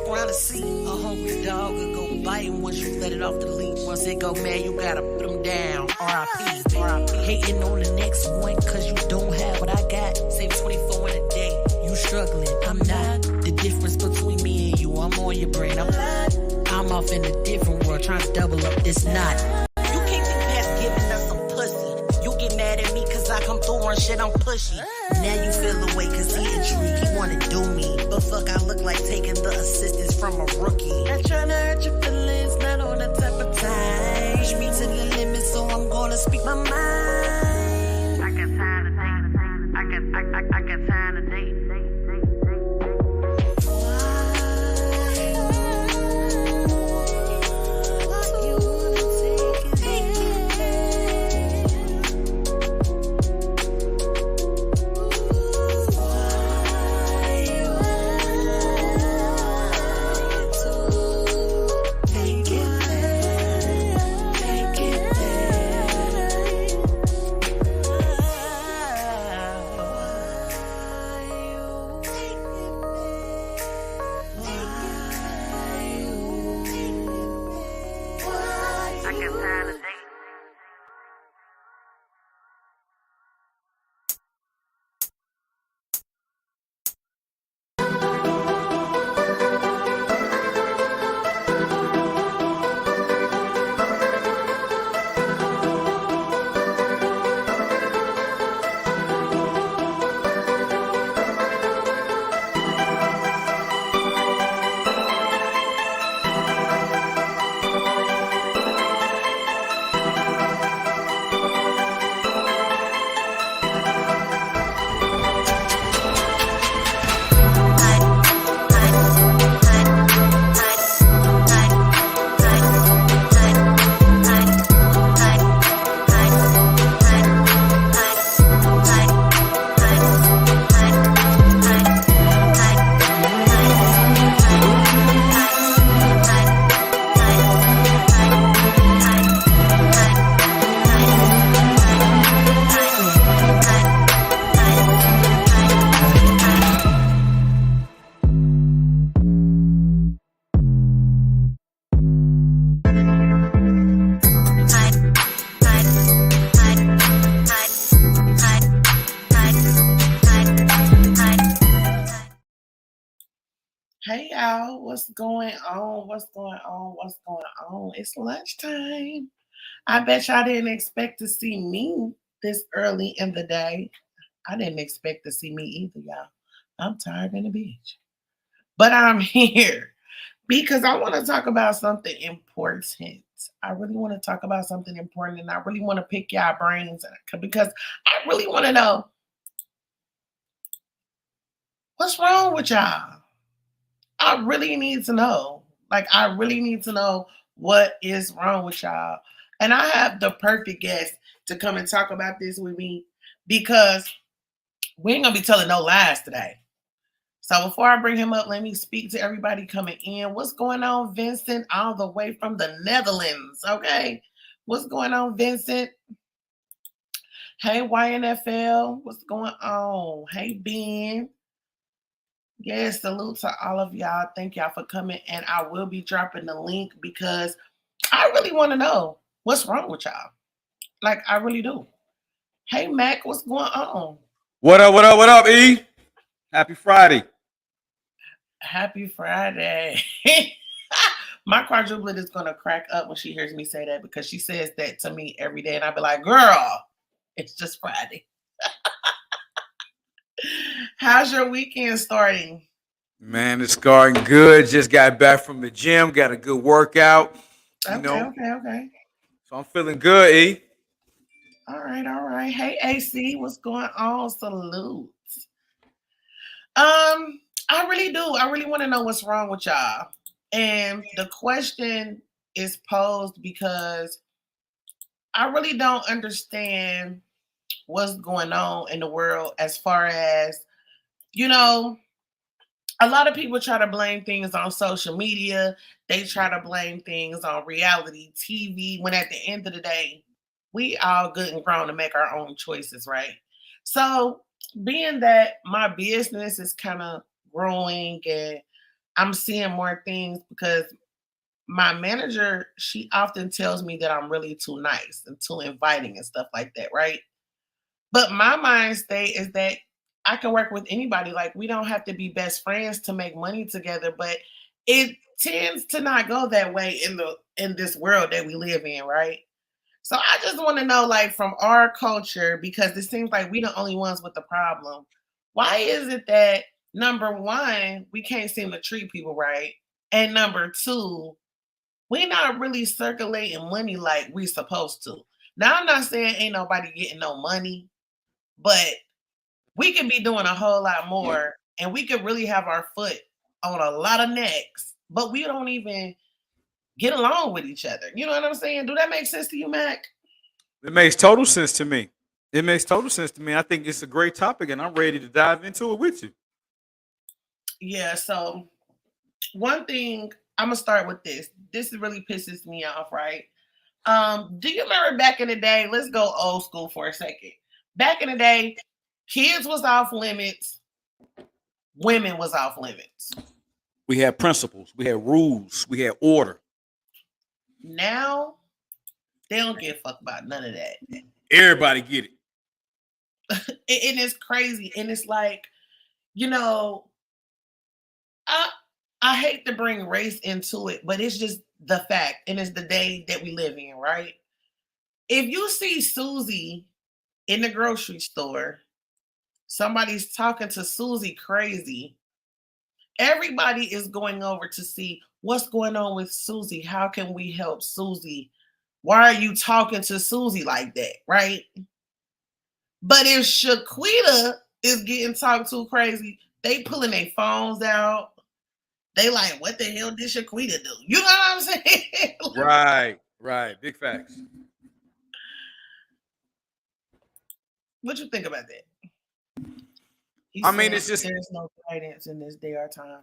around and see. A hungry dog will go biting once you let it off the leash. Once it go mad, you gotta put them down. R.I.P. R.I.P. Hating on the next one cause you don't have what I got. Save 24 in a day. You struggling, I'm not. The difference between me and you, I'm on your brain. I'm off in a different world trying to double up this knot. You can't think past giving us some pussy. You get mad at me cause I come through and shit, I'm pushy. Now you feel away cause he intrigued, he wanna do me. But fuck, I look like taking the assistance from a rookie. Not trying to hurt your feelings, not on that type of time. Push me to the limit, so I'm gonna speak my mind. I got time to date. I got time to date. Hey y'all, what's going on? What's going on? What's going on? It's lunchtime. I bet y'all didn't expect to see me this early in the day. I didn't expect to see me either, y'all. I'm tired in the bitch. But I'm here because I want to talk about something important. I really want to talk about something important and I really want to pick y'all brains because I really want to know what's wrong with y'all. I really need to know. Like, I really need to know what is wrong with y'all. And I have the perfect guest to come and talk about this with me because we ain't going to be telling no lies today. So before I bring him up, let me speak to everybody coming in. What's going on, Vincent? All the way from the Netherlands, okay? What's going on, Vincent? Hey, YNFL. What's going on? Hey, Ben. Yes, salute to all of y'all. Thank y'all for coming. And I will be dropping the link because I really want to know what's wrong with y'all. Like, I really do. Hey, Mac, what's going on? What up, what up, what up, E? Happy Friday. Happy Friday. My quadruplet is going to crack up when she hears me say that because she says that to me every day. And I'll be like, girl, it's just Friday. How's your weekend starting? Man, it's starting good. Just got back from the gym, got a good workout. Okay. So I'm feeling good, E. All right. Hey, AC, what's going on? Salute. I really do. I really want to know what's wrong with y'all. And the question is posed because I really don't understand what's going on in the world as far as, a lot of people try to blame things on social media. They try to blame things on reality TV when at the end of the day, we all good and grown to make our own choices, right? So being that my business is kind of growing and I'm seeing more things because my manager, she often tells me that I'm really too nice and too inviting and stuff like that, right? But my mind state is that I can work with anybody. Like we don't have to be best friends to make money together, but it tends to not go that way in this world that we live in, right? So I just want to know, like, from our culture, because it seems like we the only ones with the problem. Why is it that number one, we can't seem to treat people right, and number two, we not really circulating money like we supposed to? Now I'm not saying ain't nobody getting no money, but we could be doing a whole lot more, and we could really have our foot on a lot of necks, but we don't even get along with each other. You know what I'm saying? Do that make sense to you, Mac? It makes total sense to me. It makes total sense to me. I think it's a great topic, and I'm ready to dive into it with you. Yeah, so one thing I'm gonna start with this. This really pisses me off, right? Do you remember back in the day? Let's go old school for a second. Back in the day, kids was off limits, women was off limits. We had principles, we had rules, we had order. Now they don't give a fuck about none of that. Everybody get it. And it's crazy. And it's like, you know, I I hate to bring race into it, but it's just the fact, and it's the day that we live in, right? If you see Susie in the grocery store, somebody's talking to Susie crazy, everybody is going over to see what's going on with Susie. How can we help Susie? Why are you talking to Susie like that, right? But if Shaquita is getting talked to crazy, they pulling their phones out. They like, what the hell did Shaquita do? You know what I'm saying? Right, right. Big facts. What you think about that? He I mean, said it's just there's no guidance in this day or time.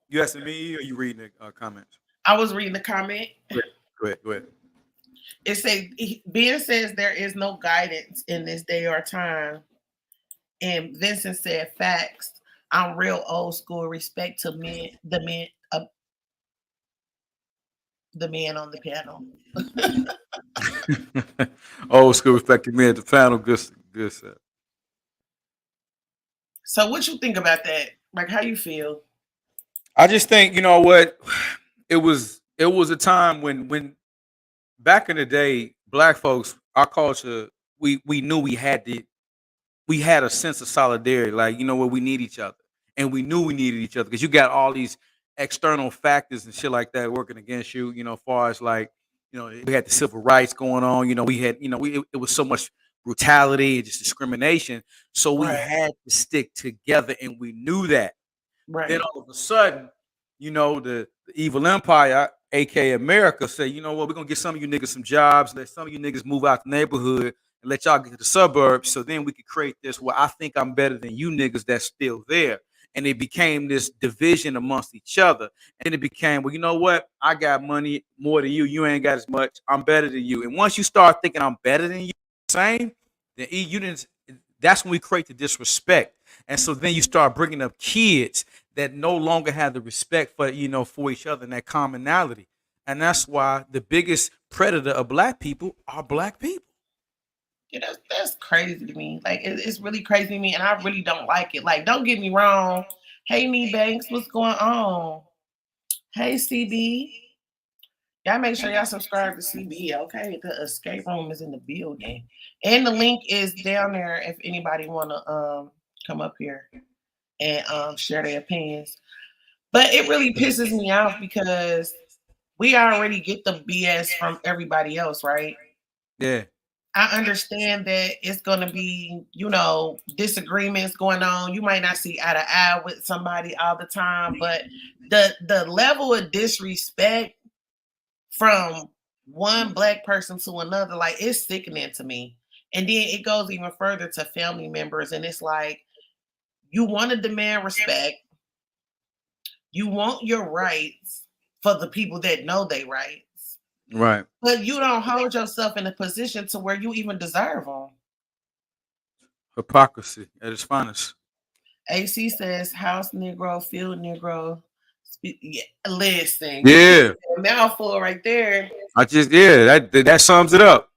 you asking me or you reading the comments? I was reading the comment. Go ahead. Go ahead. Go ahead. It says Ben says there is no guidance in this day or time. And Vincent said facts. I'm real old school. Respect to men, the man on the panel. Old school respected me at the panel. Good, good stuff. So what you think about that? Like how you feel? I just think you know what it was a time when back in the day, black folks, our culture, we knew we had a sense of solidarity. Like, you know what, we need each other. And we knew we needed each other because you got all these external factors and shit like that working against you, as far as like, we had the civil rights going on, we had, it was so much brutality and just discrimination. So we Right, had to stick together and we knew that. Then right, all of a sudden, the evil empire, aka America, say, you know what, we're gonna get some of you niggas some jobs, let some of you niggas move out the neighborhood and let y'all get to the suburbs. So then we could create this where I think I'm better than you niggas that's still there. And it became this division amongst each other. And it became, well, you know what? I got money more than you. You ain't got as much. I'm better than you. And once you start thinking I'm better than you, same, then you didn't. That's when we create the disrespect. And so then you start bringing up kids that no longer have the respect for for each other and that commonality. And that's why the biggest predator of black people are black people. yeah, that's crazy to me. Like it's really crazy to me, and I really don't like it. Like, don't get me wrong. Hey, Nee Banks, what's going on? Hey, CB. Y'all make sure y'all subscribe to CB, okay? The escape room is in the building. And the link is down there if anybody wanna come up here and share their opinions. But it really pisses me off because we already get the BS from everybody else, right? Yeah. I understand that it's gonna be, disagreements going on. You might not see eye to eye with somebody all the time, but the level of disrespect from one black person to another, like it's sickening to me. And then it goes even further to family members, and it's like you want to demand respect, you want your rights for the people that know they rights, Right. but you don't hold yourself in a position to where you even deserve them. Hypocrisy at its finest. AC says house Negro, field Negro. Yeah, listen, you just Yeah, a mouthful right there. that sums it up.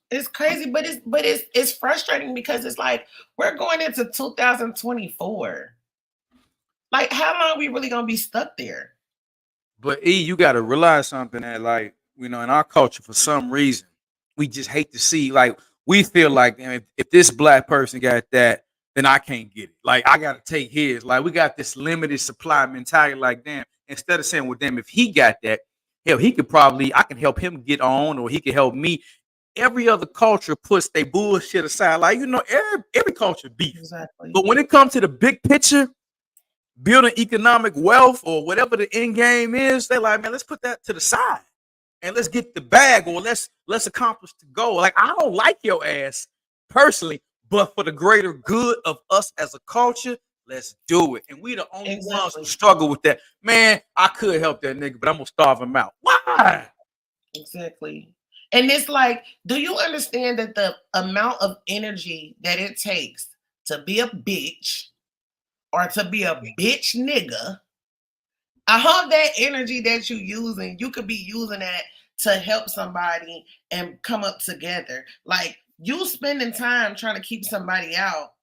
It's crazy, but it's frustrating because it's like we're going into 2024. Like, how long are we really gonna be stuck there? But you got to realize something that, like, in our culture, for some reason, we just hate to see. Like, we feel like, if this black person got that, then I can't get it. Like, I got to take his. Like, we got this limited supply mentality. Like, damn. Instead of saying, well, damn, if he got that, hell, I can help him get on, or he can help me. Every other culture puts their bullshit aside. Like, every culture beef. Exactly. But when it comes to the big picture, building economic wealth or whatever the end game is, they're like, man, let's put that to the side and let's get the bag, or let's accomplish the goal. Like, I don't like your ass personally, but for the greater good of us as a culture, let's do it. And we the only ones who struggle with that. Man, I could help that nigga, but I'm gonna starve him out. Why? Exactly. And it's like, do you understand that the amount of energy that it takes to be a bitch or to be a bitch nigga? I hope that energy that you're using, you could be using that to help somebody and come up together. Like, you spending time trying to keep somebody out,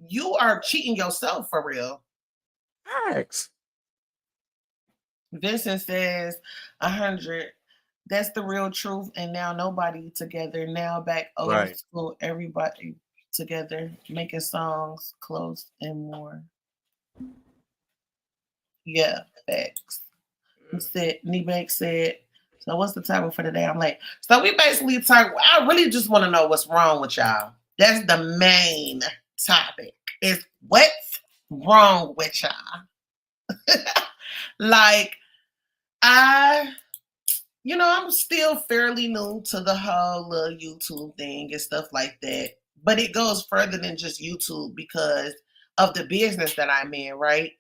you are cheating yourself for real. Thanks. Vincent says 100. That's the real truth. And now nobody together. Now back old school, everybody together, making songs, close and more. Yeah, facts. Nebank said, so what's the topic for today? I'm like, so we basically talk. I really just want to know what's wrong with y'all. That's the main topic. Is what's wrong with y'all? Like, I'm still fairly new to the whole YouTube thing and stuff like that. But it goes further than just YouTube because of the business that I'm in, right?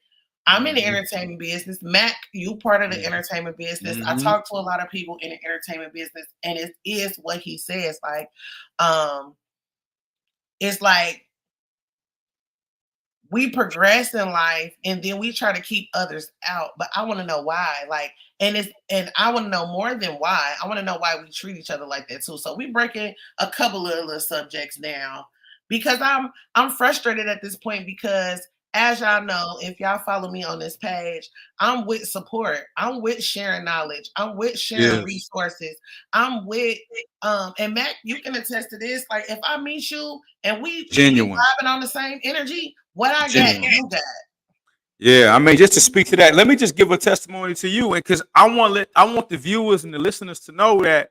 I'm in the entertainment business. Mac, you part of the entertainment business. I talk to a lot of people in the entertainment business, and it is what he says. Like, it's like we progress in life and then we try to keep others out. But I want to know why. Like, and I want to know more than why. I want to know why we treat each other like that too. So we breaking a couple of little subjects down because I'm frustrated at this point because, as y'all know, if y'all follow me on this page, I'm with support. I'm with sharing knowledge. I'm with sharing resources. I'm with and Mac, you can attest to this. Like, if I meet you and we Genuine. vibing on the same energy, what I got, you got. Yeah, I mean, just to speak to that, let me just give a testimony to you, and because I want the viewers and the listeners to know that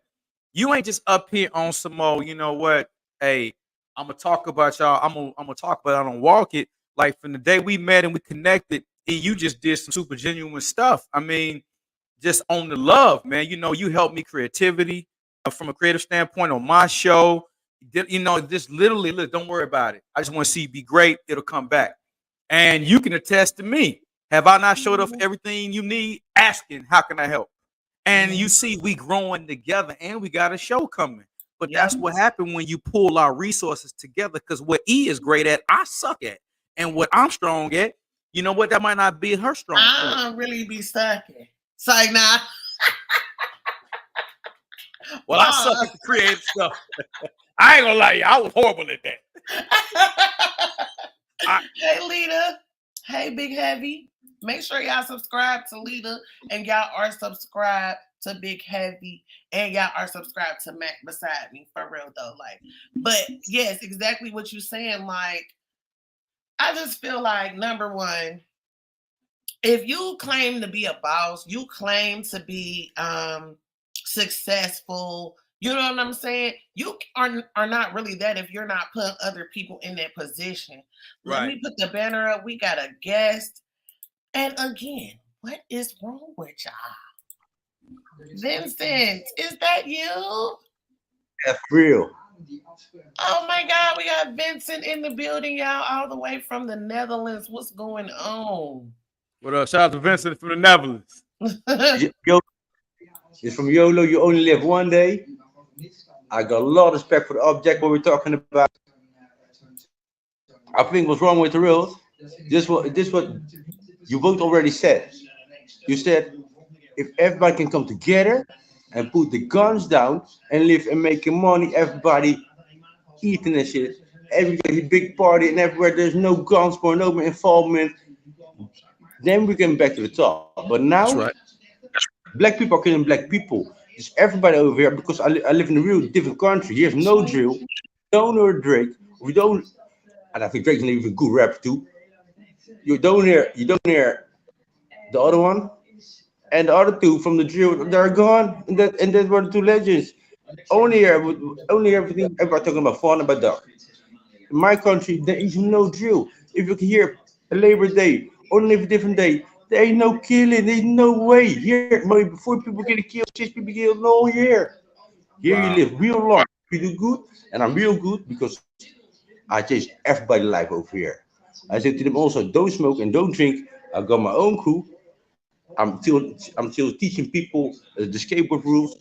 you ain't just up here on some more. You know what? Hey, I'm gonna talk about y'all. I'm gonna talk, but I don't walk it. Like, from the day we met and we connected, and you just did some super genuine stuff. I mean, just on the love, man. You helped me creativity from a creative standpoint on my show. Just literally, look, don't worry about it. I just want to see you be great. It'll come back. And you can attest to me. Have I not showed up for everything you need? Asking, how can I help? And you see, we growing together and we got a show coming. But that's what happened when you pull our resources together. Because what E is great at, I suck at. And what I'm strong at, you know what? That might not be her strong. I don't really be sucking. So like, nah. Well, I suck at the creative stuff. I ain't gonna lie to you. I was horrible at that. Hey, Lita. Hey, Big Heavy. Make sure y'all subscribe to Lita and y'all are subscribed to Big Heavy and y'all are subscribed to Mac beside me, for real though. Like, but yes, exactly what you're saying. Like, I just feel like, number one, if you claim to be a boss, you claim to be successful, you know what I'm saying? You are not really that if you're not putting other people in that position. Let me put the banner up. We got a guest. And again, what is wrong with y'all? Vincent, is that you? That's real. Oh my God, we got Vincent in the building, y'all, all the way from the Netherlands. What's going on? What up? Shout out to Vincent from the Netherlands. It's from YOLO. You only live one day. I got a lot of respect for the object what we're talking about. I think what's wrong with the real. This what you both already said. You said if everybody can come together and put the guns down and live and making money, everybody eating and shit. Everybody big party and everywhere there's no guns for no involvement. Then we get back to the top. But now That's right. black people are killing black people. Just everybody over here because I live in a real different country. Here's no drill. Don't know Drake. We don't, and I think Drake's not even a good rapper too. You don't hear the other one and the other two from the drill. They're gone, and that were the two legends. Only everything everybody talking about fun about dog. In my country, there is no drill. If you can hear a Labor Day or a different day, there ain't no killing. There's no way. Here, before people get killed, 6 people killed in the whole year. Here you Wow. live real long. You do good, and I'm real good because I chase everybody life over here. I say to them also, don't smoke and don't drink. I got my own crew. I'm still teaching people the skateboard rules.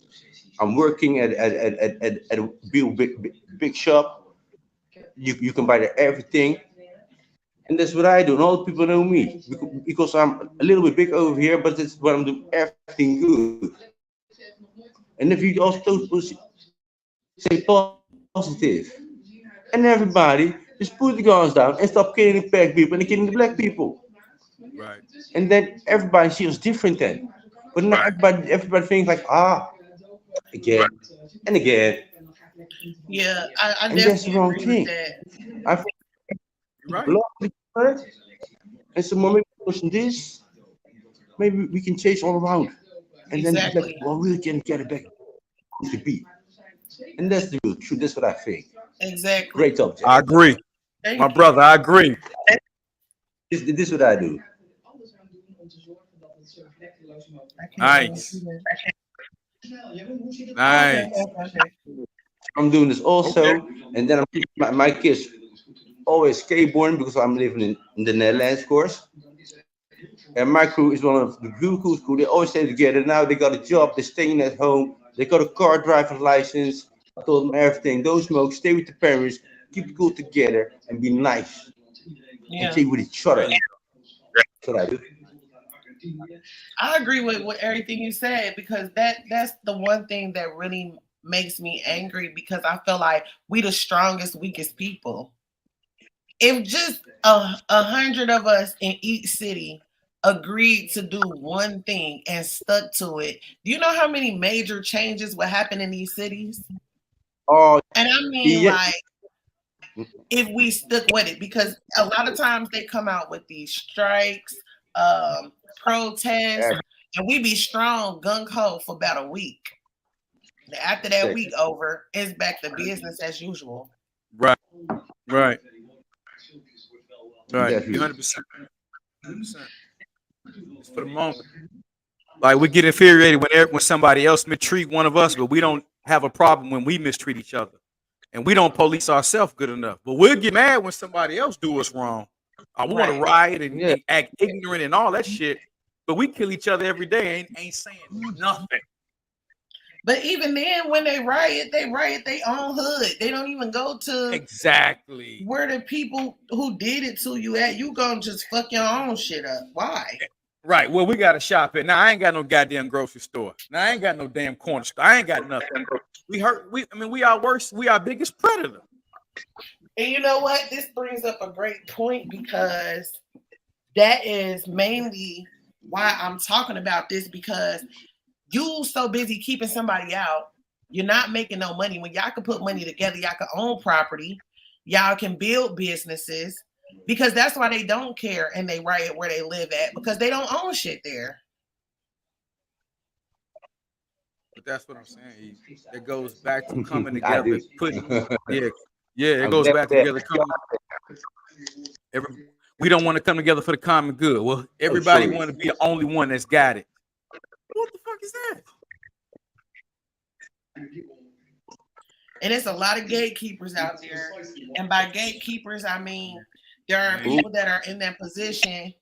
I'm working at a big shop. You can buy there everything, and that's what I do. And all people know me because I'm a little bit big over here, but it's what I'm doing everything good. And if you also stay positive, and everybody just put the guns down and stop killing the black people and killing the black people. Right. And then everybody feels different then. But now Right. everybody thinks like again and again, Yeah, I and that's the definitely wrong agree with thing. that. I think You're right. love each other, and so maybe pushing this, maybe we can chase all around, and then black Exactly. people really can get it back to be. And that's the real truth. That's what I think. Exactly. Great subject. I agree. My Thank you. brother, I agree. This is what I do. I can't really see Nice. that. Okay, Nice. okay, okay. I'm doing this Okay. also, and then I'm teaching my kids always skateboarding because I'm living in the Netherlands, of course. And my crew is one of the real cool school. They always stay together. Now they got a job. They're staying at home. They got a car driving license. I told them everything. Don't smoke. Stay with the parents. Keep it cool together and be nice and Yeah, stay with each There other. you That's what I do. I agree with everything you said because that's the one thing that really makes me angry because I feel like we the strongest, weakest people. If just a hundred of us in each city agreed to do one thing and stuck to it, do you know how many major changes would happen in these cities? Oh, And I mean, yeah. like, if we stuck with it, because a lot of times they come out with these strikes, protests, and we be strong, gung ho for about a week. After that week over, it's back to business as usual. right. Right. Right. That's You real. 100%. 100%. It's for the moment. Like we get infuriated when somebody else mistreat one of us, but we don't have a problem when we mistreat each other, and we don't police ourselves good enough. But we'll get mad when somebody else do us wrong. We want to Right. riot Yeah. and act ignorant and all that shit, but we kill each other every day. Ain't saying nothing. But even then, when they riot their own hood. They don't even go to Exactly. where the people who did it to you at. You gonna just fuck your own shit up. Why? Right. Well, we got to shop it. Now I ain't got no goddamn grocery store. Now I ain't got no damn corner store. I ain't got nothing. We hurt. I mean, we are worse. We our biggest predator. And you know what? This brings up a great point because that is mainly why I'm talking about this because you so busy keeping somebody out, you're not making no money. When y'all can put money together, y'all can own property, y'all can build businesses because that's why they don't care and they riot where they live at because they don't own shit there. But that's what I'm saying. It goes back to coming I together, do. putting yeah, yeah. It I'm goes never back there. together. Every, we don't want to come together for the common good. Well, Oh, everybody sorry. want to be the only one that's got it. What the fuck is that? And it's a lot of gatekeepers out there. And by gatekeepers, I mean there are Man, people that are in that position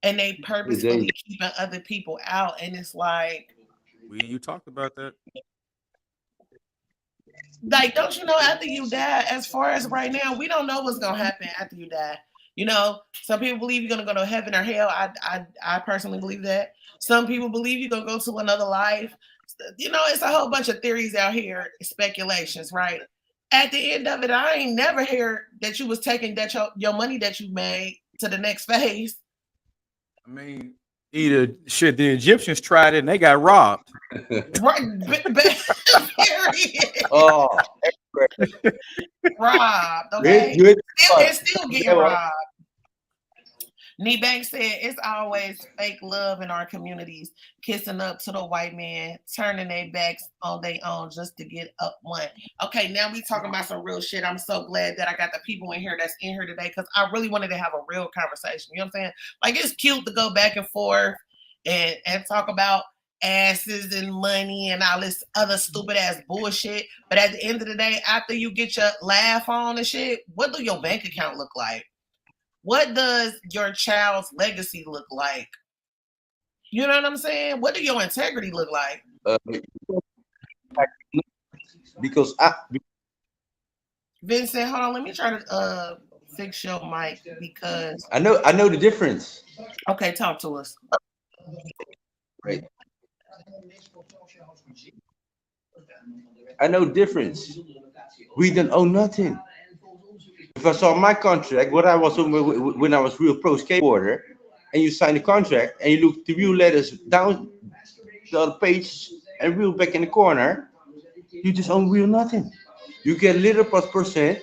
and they Who's dangerous? purposefully keeping other people out. And it's like, you talked about that. Like, don't you know after you die, as far as right now, we don't know what's gonna happen after you die. You know, some people believe you're gonna go to heaven or hell. I personally believe that. Some people believe you're gonna go to another life. You know, it's a whole bunch of theories out here, speculations, right? At the end of it, I ain't never hear that you was taking that your money that you made to the next phase. I mean, either shit, the Egyptians tried it and they got robbed. Right, period. Oh, Robbed, you okay? hit And still you getting know what? robbed. Nee Banks said it's always fake love in our communities, kissing up to the white man, turning their backs on their own just to get up one. Okay, now we talking about some real shit. I'm so glad that I got the people in here that's in here today because I really wanted to have a real conversation. You know what I'm saying? Like it's cute to go back and forth and talk about asses and money and all this other stupid ass bullshit. But at the end of the day, after you get your laugh on and shit, what do your bank account look like? What does your child's legacy look like? You know what I'm saying? What do your integrity look like? Uh, because I Vincent, hold on, let me try to fix your mic because I know the difference. okay, talk to us. Right. I know the difference. We don't own nothing. If I saw my contract, what I was when I was real pro skateboarder, and you sign the contract and you look the real letters down the other page and real back in the corner, you just own real nothing. You get a little plus percent,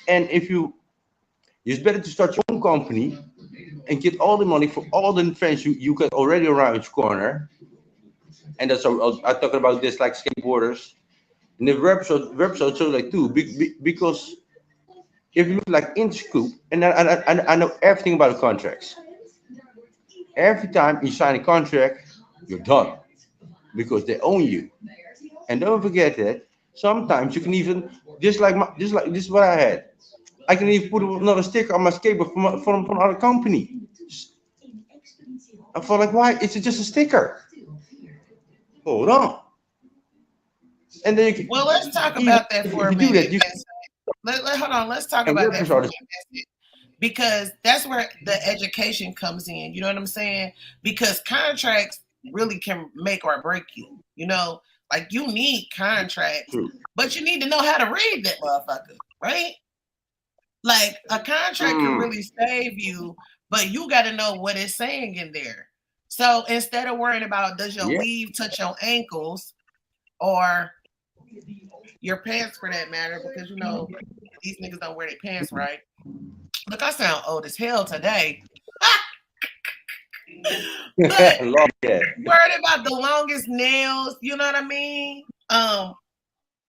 and if you, it's better to start your own company and get all the money for all the friends you got already around your corner. And that's I talk about this like skateboarders. And the website so like too, because if you look like in scoop, and I know everything about the contracts. Every time you sign a contract, you're done because they own you. And don't forget that sometimes you can even just like this is what I had. I can even put another sticker on my skateboard from another company. I felt like, why? It's just a sticker. Hold on. And then you Well, let's talk can, even about that for if a you do minute, that, you Vincent. Hold on, let's talk can about that for a represent minute. Because that's where the education comes in. You know what I'm saying? Because contracts really can make or break you. You know, like you need contracts, true. but you need to know how to read that motherfucker, right? Like a contract can Mm, really save you, but you got to know what it's saying in there. So instead of worrying about does your yeah. weave touch your ankles or your pants for that matter, because you know these niggas don't wear their pants right. Look, I sound old as hell today. But Love that. worried about the longest nails, you know what I mean?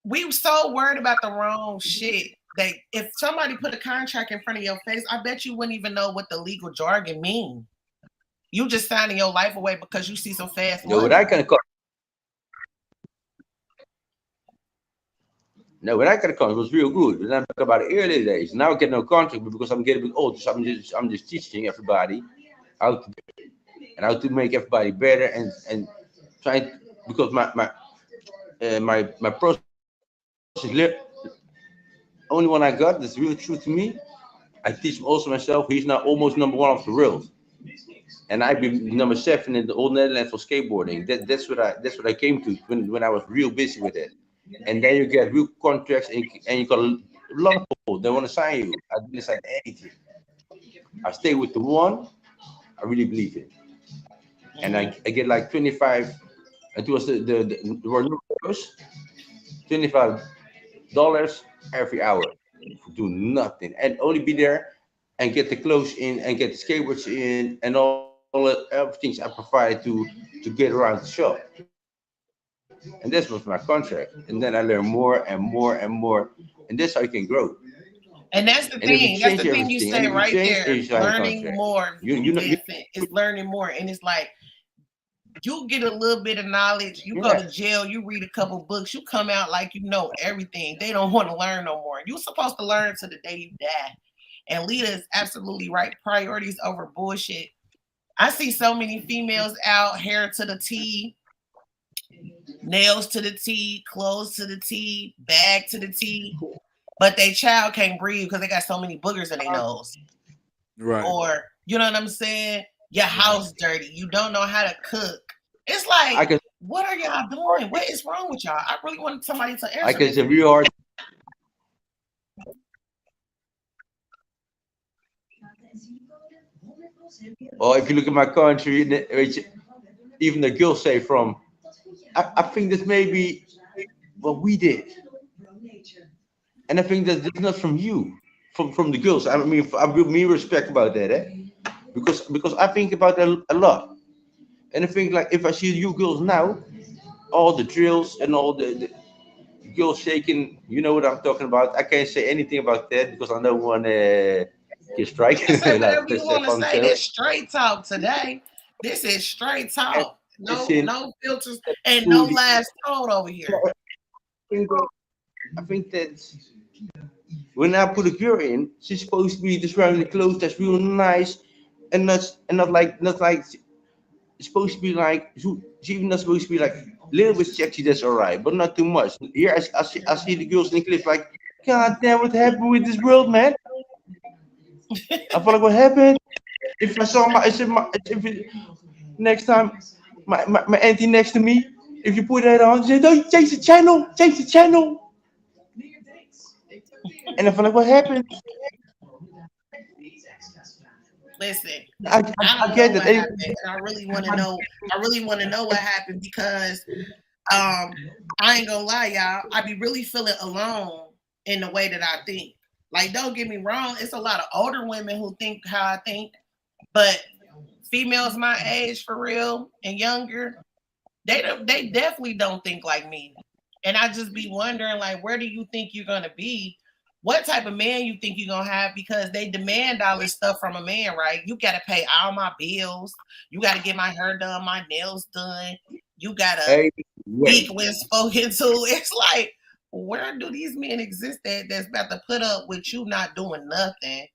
We so worried about the wrong shit that if somebody put a contract in front of your face, I bet you wouldn't even know what the legal jargon mean. You just signing your life away because you see some fast No, what money. I can call no, what I can call was real good. And I'm talking about the early days. Now I get no contract because I'm getting a bit old. So I'm just teaching everybody how to and how to make everybody better and trying because my process is only one I got that's really true to me. I teach him also myself. He's now almost number one of the world, and I've been number seven in the whole Netherlands for skateboarding. That's what I came to when I was real busy with it. And then you get real contracts and you got a lot of people they want to sign you. I didn't sign anything. I stay with the one I really believe in, and Mm-hmm. I get like 25. It was the were no euros, $25 every hour for do nothing and only be there and get the clothes in and get the skateboards in and all everything I provided to get around the shop. And this was my contract. And then I learned more and more and more, and that's how you can grow. And And that's if the you thing. change That's the thing everything, you and if you say change, right and you there. sign a contract, Learning more, you Vincent. It's learning more. And it's like you get a little bit of knowledge, you go yeah, to jail, you read a couple books, you come out like you know everything. They don't want to learn no more. You're supposed to learn to the day you die. And Lita is absolutely right. Priorities over bullshit. I see so many females out, hair to the T, nails to the T, clothes to the T, bag to the T, but they child can't breathe because they got so many boogers in their nose. Right. Or, you know what I'm saying? Your house dirty. You don't know how to cook. It's like, what are y'all doing? What is wrong with y'all? I really want somebody to answer. I guess it's real hard. Well, if you look at my country, even the girls say from, I think that's maybe what we did. And I think that that's not from you, from the girls. I mean, I give me respect about that, eh? Because I think about that a lot. And I think like if I see you girls now, all the drills and all the girls shaking, you know what I'm talking about. I can't say anything about that because I don't want to get strike. You say Like, whatever you want to say. This straight talk today. This is straight talk. No filters and no last tone over here. I think that when I put a girl in, she's supposed to be just wearing the clothes that's real nice, and not like it's supposed to be like she even not supposed to be like a little bit sexy. That's alright, but not too much. Here I see the girls in the clip like, God damn, what happened with this world, man? I feel like what happened. If I saw next time my auntie next to me, if you put that on, she said, "Don't change the channel." And I feel like what happened. Listen, I, I I don't know get what that. happened, and I really want to know. I really want to know what happened because I ain't gonna lie, y'all. I be really feeling alone in the way that I think. Like, don't get me wrong, it's a lot of older women who think how I think, but females my age for real and younger, they definitely don't think like me. And I just be wondering, like, where do you think you're gonna be? What type of man you think you're gonna have? Because they demand all this stuff from a man, right? You gotta pay all my bills, you gotta get my hair done, my nails done, you gotta Hey, speak wait. when spoken to. It's like, where do these men exist that's about to put up with you not doing nothing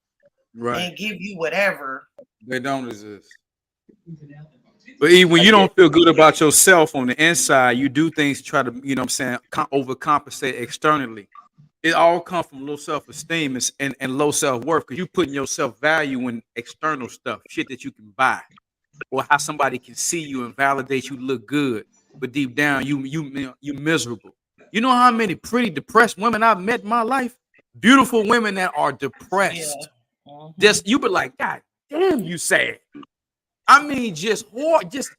Right. and give you whatever? They don't exist. But even when I you get. don't feel good about yourself on the inside, you do things to try to, you know what I'm saying, overcompensate externally. It all comes from low self-esteem and low self-worth because you putting your self-value in external stuff, shit that you can buy, or how somebody can see you and validate you look good. But deep down, you miserable. You know how many pretty depressed women I've met in my life? Beautiful women that are Yeah. depressed. Mhm. Just you be like, God damn, you sad. I mean, just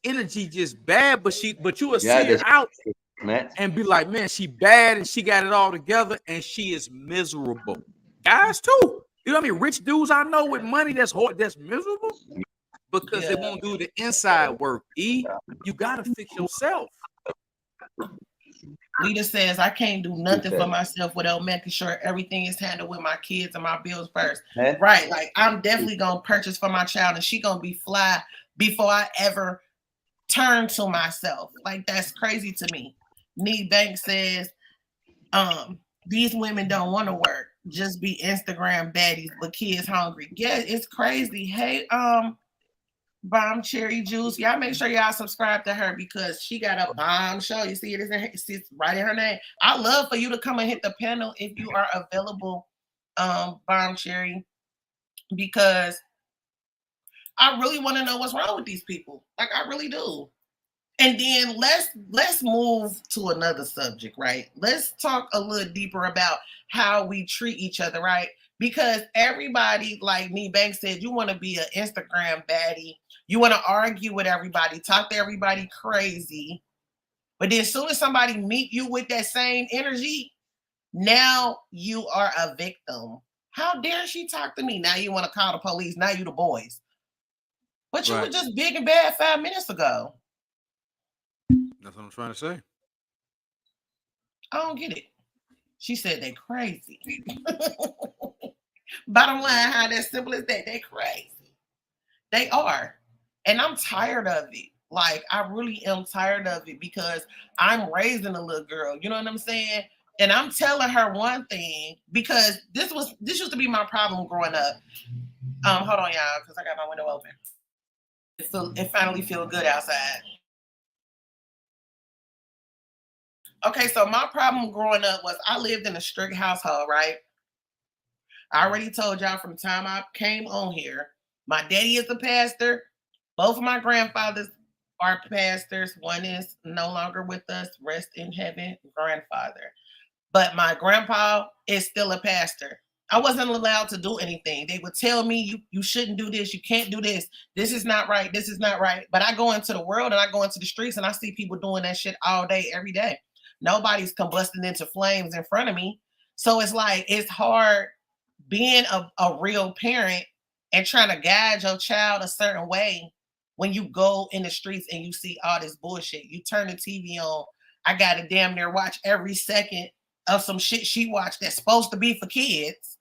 energy, just bad. But you will Yeah, see her that's out man. and be like, man, she bad and she got it all together and she is miserable. Guys too. You know what I mean? Rich dudes I know with money that's miserable because they Yeah. won't do the inside work. You gotta fix yourself. Lita says, I can't do Too nothing for fast, myself without making sure everything is handled with my kids and my bills first. man. Right. Like, I'm definitely going to purchase for my child and she going to be fly before I ever turn to myself. Like, that's crazy to me. Nee Bank says, these women don't want to work, just be Instagram baddies, but kids hungry. Yeah, it's crazy. Hey, Bomb Cherry Juice. Y'all make sure y'all subscribe to her because she got a bomb show. You see it's right in her name. I love for you to come and hit the panel if you are available, Bomb Cherry, because I really want to know what's wrong with these people. Like, I really do. And then let's move to another subject, right? Let's talk a little deeper about how we treat each other, right? Because everybody, like me, Banks said, you want to be an Instagram baddie. You want to argue with everybody, talk to everybody crazy. But then as soon as somebody meet you with that same energy, now you are a victim. How dare she talk to me? Now you want to call the police. Now you the boys. But you were Right. just big and bad 5 minutes ago. That's what I'm trying to say. I don't get it. She said they crazy. Bottom line, how that simple as that, they crazy. They are. And I'm tired of it. Like, I really am tired of it because I'm raising a little girl. You know what I'm saying? And I'm telling her one thing because this used to be my problem growing up. Hold on, y'all, because I got my window open. It finally feels good outside. Okay, so my problem growing up was I lived in a strict household, right? I already told y'all from the time I came on here, my daddy is a pastor. Both of my grandfathers are pastors. One is no longer with us, rest in heaven, grandfather. But my grandpa is still a pastor. I wasn't allowed to do anything. They would tell me, you shouldn't do this, you can't do this. This is not right. This is not right. But I go into the world and I go into the streets and I see people doing that shit all day, every day. Nobody's combusting into flames in front of me. So it's like it's hard being a real parent and trying to guide your child a certain way when you go in the streets and you see all this bullshit. You turn the TV on. I gotta damn near watch every second of some shit she watched that's supposed to be for kids,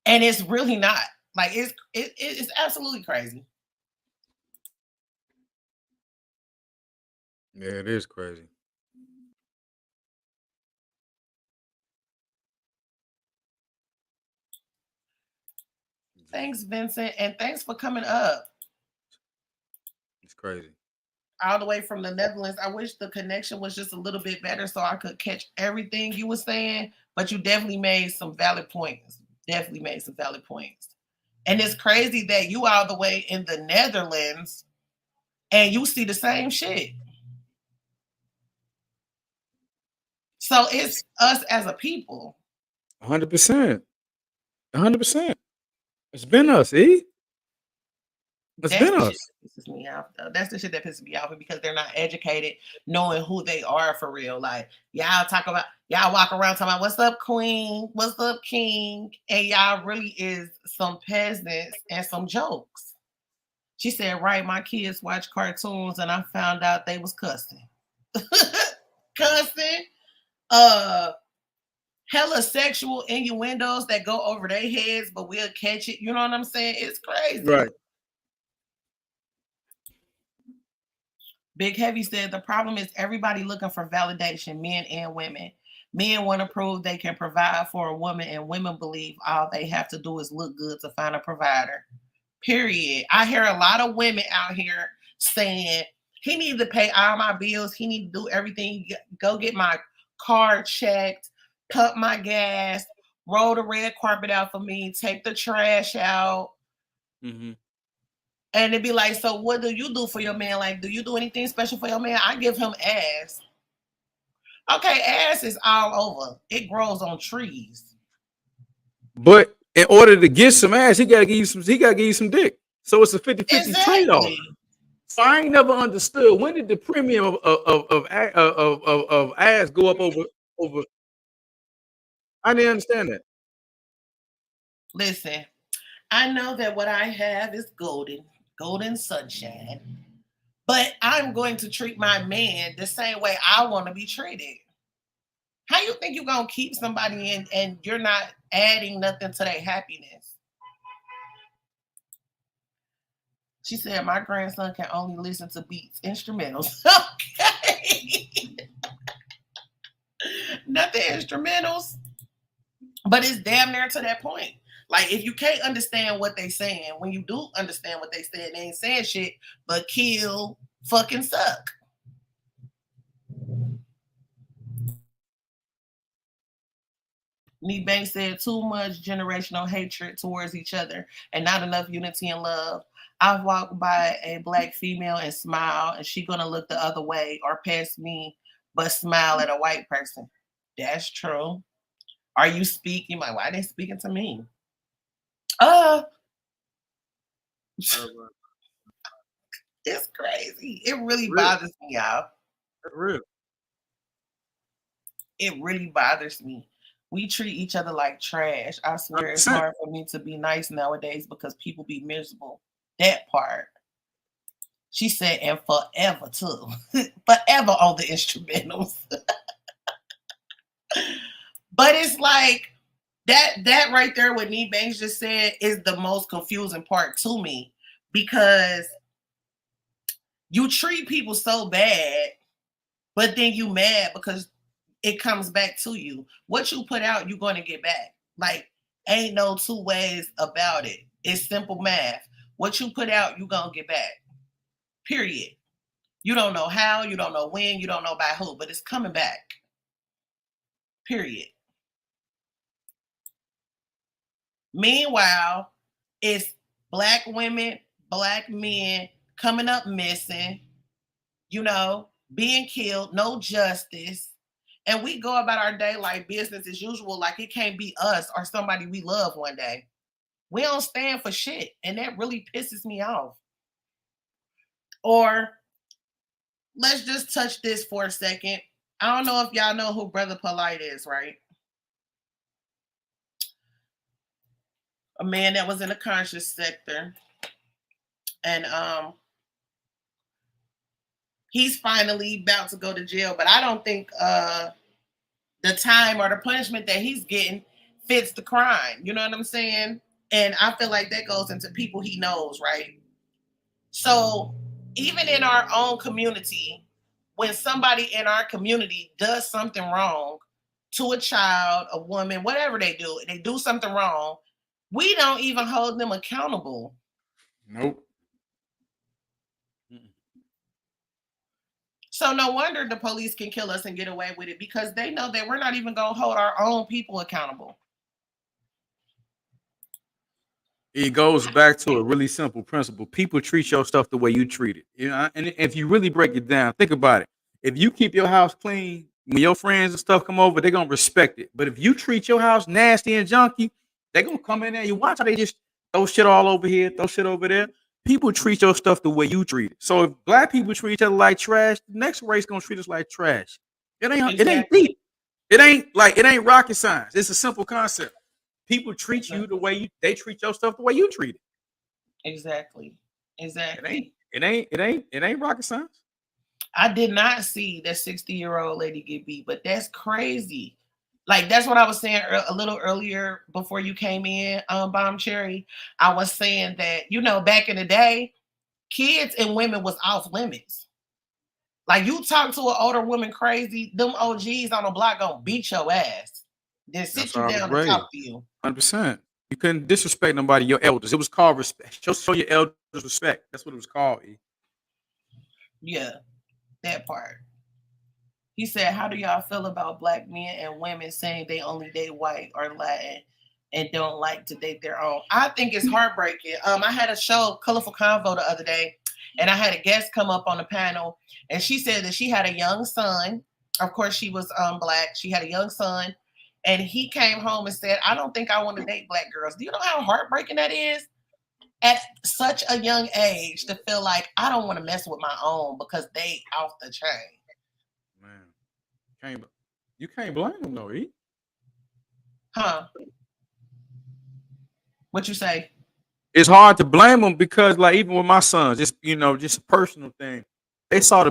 and it's really not. Like it's absolutely crazy. Yeah, it is crazy. Thanks, Vincent, and thanks for coming up It's crazy. all the way from the Netherlands. I wish the connection was just a little bit better so I could catch everything you were saying, but you definitely made some valid points. Definitely made some valid points. And it's crazy that you all the way in the Netherlands and you see the same shit. So it's us as a people. 100%. 100%. It's been us, eh? It's That's been the shit us. that pisses me off. Though. That's the shit that pisses me off because they're not educated, knowing who they are for real. Like y'all walk around talking about what's up, queen, what's up, king, and y'all really is some peasants and some jokes. She said, right, my kids watch cartoons and I found out they was cussing. Cussing, uh hella sexual innuendos that go over their heads, but we'll catch it. You know what I'm saying? It's crazy. Right. Big Heavy said the problem is everybody looking for validation, men and women. Men want to prove they can provide for a woman, and women believe all they have to do is look good to find a provider. Period. I hear a lot of women out here saying he needs to pay all my bills. He needs to do everything. Go get my car checked, pump my gas, roll the red carpet out for me, take the trash out. Mm-hmm. And it'd be like, so what do you do for your man? Like, do you do anything special for your man? I give him ass. Okay, ass is all over. It grows on trees. But in order to get some ass, he gotta give you some dick. So it's a 50-50 trade-off. Exactly. So I ain't never understood when did the premium of ass go up over. I didn't understand that. Listen, I know that what I have is golden sunshine. But I'm going to treat my man the same way I want to be treated. How you think you're gonna keep somebody in and you're not adding nothing to their happiness? She said, my grandson can only listen to beats, instrumentals. Okay. Nothing instrumentals. But it's damn near to that point. Like, if you can't understand what they saying, when you do understand what they said, they ain't saying shit but kill, fucking suck. Nee Banks said too much generational hatred towards each other and not enough unity and love. I've walked by a black female and smile, and she gonna look the other way or past me, but smile at a white person. That's true. Are you speaking? Like, why are they speaking to me? Uh, it's crazy. It really Real. bothers me, y'all. Real. It really bothers me. We treat each other like trash. I swear it's 100%. hard for me to be nice nowadays because people be miserable. That part. She said, and forever too. Forever on the instrumentals. But it's like that right there, what Nee Banks just said, is the most confusing part to me because you treat people so bad, but then you mad because it comes back to you. What you put out, you're going to get back. Like, ain't no two ways about it. It's simple math. What you put out, you're going to get back. Period. You don't know how, you don't know when, you don't know by who, but it's coming back. Period. Meanwhile, it's black women, black men coming up missing, being killed, no justice. And we go about our day like business as usual, like it can't be us or somebody we love one day. We don't stand for shit. And that really pisses me off. Or let's just touch this for a second. I don't know if y'all know who Brother Polite is, right? A man that was in the conscious sector. And he's finally about to go to jail, but I don't think the time or the punishment that he's getting fits the crime. You know what I'm saying? And I feel like that goes into people he knows, right? So even in our own community, when somebody in our community does something wrong to a child, a woman, whatever they do something wrong, we don't even hold them accountable. Nope. So no wonder the police can kill us and get away with it, because they know that we're not even going to hold our own people accountable. It goes back to a really simple principle. People treat your stuff the way you treat it. And if you really break it down, think about it. If you keep your house clean, when your friends and stuff come over, they're gonna respect it. But if you treat your house nasty and junky, they're gonna come in there. You watch how they just throw shit all over here, throw shit over there. People treat your stuff the way you treat it. So if black people treat each other like trash, the next race gonna treat us like trash. It ain't deep. It ain't rocket science. It's a simple concept. People treat you the way they treat your stuff the way you treat it. Exactly. It ain't rocket science. I did not see that 60-year-old lady get beat, but that's crazy. Like, that's what I was saying a little earlier before you came in, Bomb Cherry. I was saying that, back in the day, kids and women was off limits. Like, you talk to an older woman crazy, them OGs on the block gonna beat your ass. Then sit you down and talk to you. 100%. You couldn't disrespect nobody, your elders. It was called respect. Show your elders respect. That's what it was called. Yeah, that part. He said, how do y'all feel about black men and women saying they only date white or Latin and don't like to date their own? I think it's heartbreaking. I had a show, Colorful Convo, the other day, and I had a guest come up on the panel, and she said that she had a young son. Of course, she was black. She had a young son, and he came home and said, I don't think I want to date black girls. Do you know how heartbreaking that is? At such a young age to feel like I don't want to mess with my own because they off the chain. Man, you can't blame them though, E. Huh? What you say? It's hard to blame them because, like, even with my sons, just a personal thing. They saw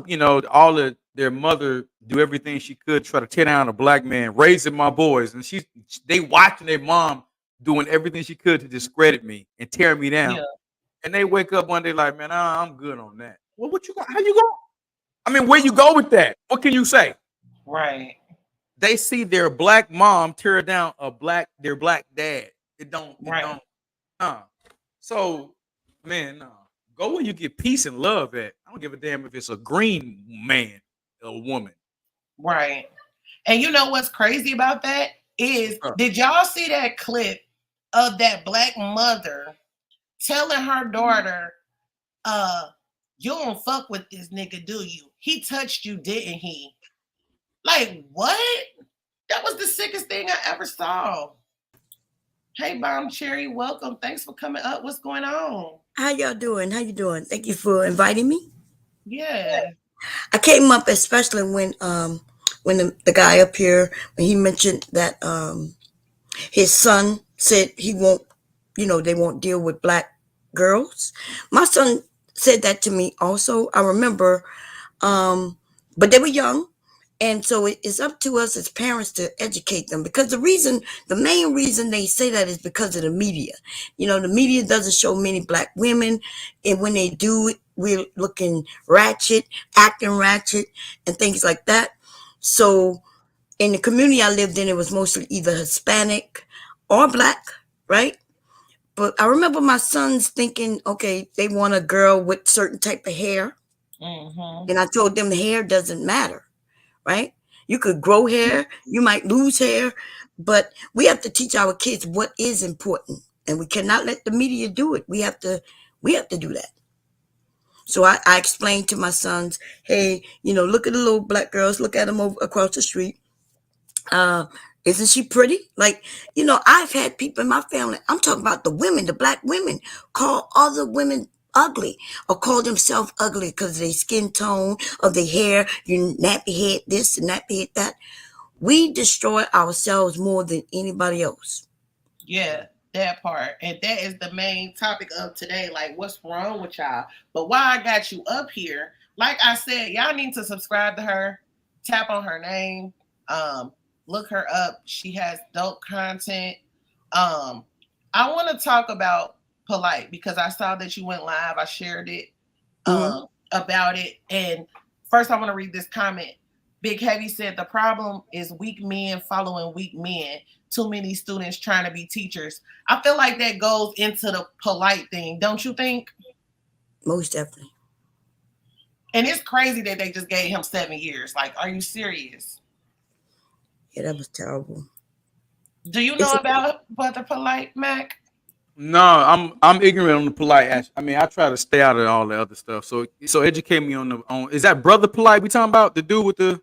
all of their mother do everything she could to try to tear down a black man, raising my boys, and they watching their mom doing everything she could to discredit me and tear me down. Yeah. And they wake up one day like, man, I'm good on that. Well, what you got? How you go? I mean, where you go with that? What can you say? Right. They see their black mom tear down their black dad. It don't. So, man, go where you get peace and love at. I don't give a damn if it's a green man or woman. Right. And you know what's crazy about that is, did y'all see that clip of that black mother telling her daughter, you don't fuck with this nigga, do you? He touched you, didn't he? Like, what? That was the sickest thing I ever saw. Hey, Bomb Cherry, welcome. Thanks for coming up. What's going on? How y'all doing? Thank you for inviting me. Yeah. I came up especially when the guy up here, when he mentioned that his son said he won't, they won't deal with black girls. My son said that to me also. I remember, but they were young. And so it's up to us as parents to educate them, because the main reason they say that is because of the media. The media doesn't show many black women, and when they do, we're looking ratchet, acting ratchet, and things like that. So in the community I lived in, it was mostly either Hispanic or black, right? But I remember my sons thinking, okay, they want a girl with certain type of hair, Mm-hmm. And I told them the hair doesn't matter, right? You could grow hair, you might lose hair, but we have to teach our kids what is important, and we cannot let the media do it. We have to do that. So I explained to my sons, hey, look at the little black girls, look at them over across the street. Uh, isn't she pretty? Like, I've had people in my family, I'm talking about the women, the black women, call other women ugly or call themselves ugly because of their skin tone, of their hair, you nappy head this and nappy head that. We destroy ourselves more than anybody else. Yeah, that part. And that is the main topic of today. Like, what's wrong with y'all? But why I got you up here, like I said, y'all need to subscribe to her, tap on her name, um, look her up. She has dope content. Um, I want to talk about Polite because I saw that you went live. I shared it Mm-hmm. about it. And first, I want to read this comment. Big Heavy said the problem is weak men following weak men. Too many students trying to be teachers. I feel like that goes into the Polite thing, don't you think? Most definitely. And it's crazy that they just gave him 7 years. Like, are you serious? Yeah, that was terrible. Do you know It's a, about Brother Polite, Mac? No, I'm ignorant on the polite aspect. I mean, I try to stay out of all the other stuff. So educate me on is that brother polite we talking about? The dude with the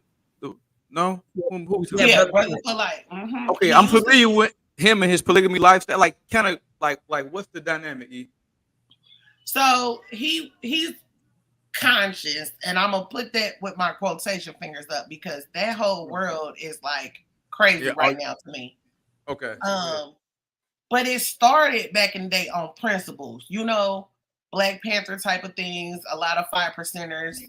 no? Who we talking yeah, about? Yeah, brother. Brother Polite. Okay, He I'm used to. familiar with him and his polygamy lifestyle. Like kind of like what's the dynamic? E? So he's conscious, and I'm gonna put that with my quotation fingers up because that whole world is like crazy Yeah. right now to me. Okay. Yeah. Um, but it started back in the day on principles, Black Panther type of things. A lot of 5%ers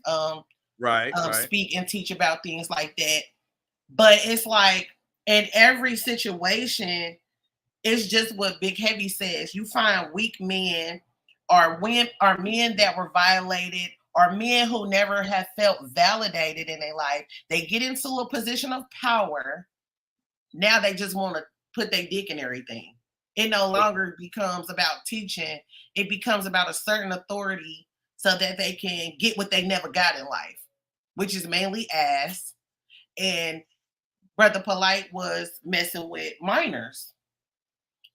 Right. Right. speak and teach about things like that. But it's like in every situation, it's just what Big Heavy says. You find weak men or men that were violated or men who never have felt validated in their life. They get into a position of power. Now they just want to put their dick in everything. It no longer becomes about teaching. It becomes about a certain authority so that they can get what they never got in life, which is mainly ass. And Brother Polite was messing with minors.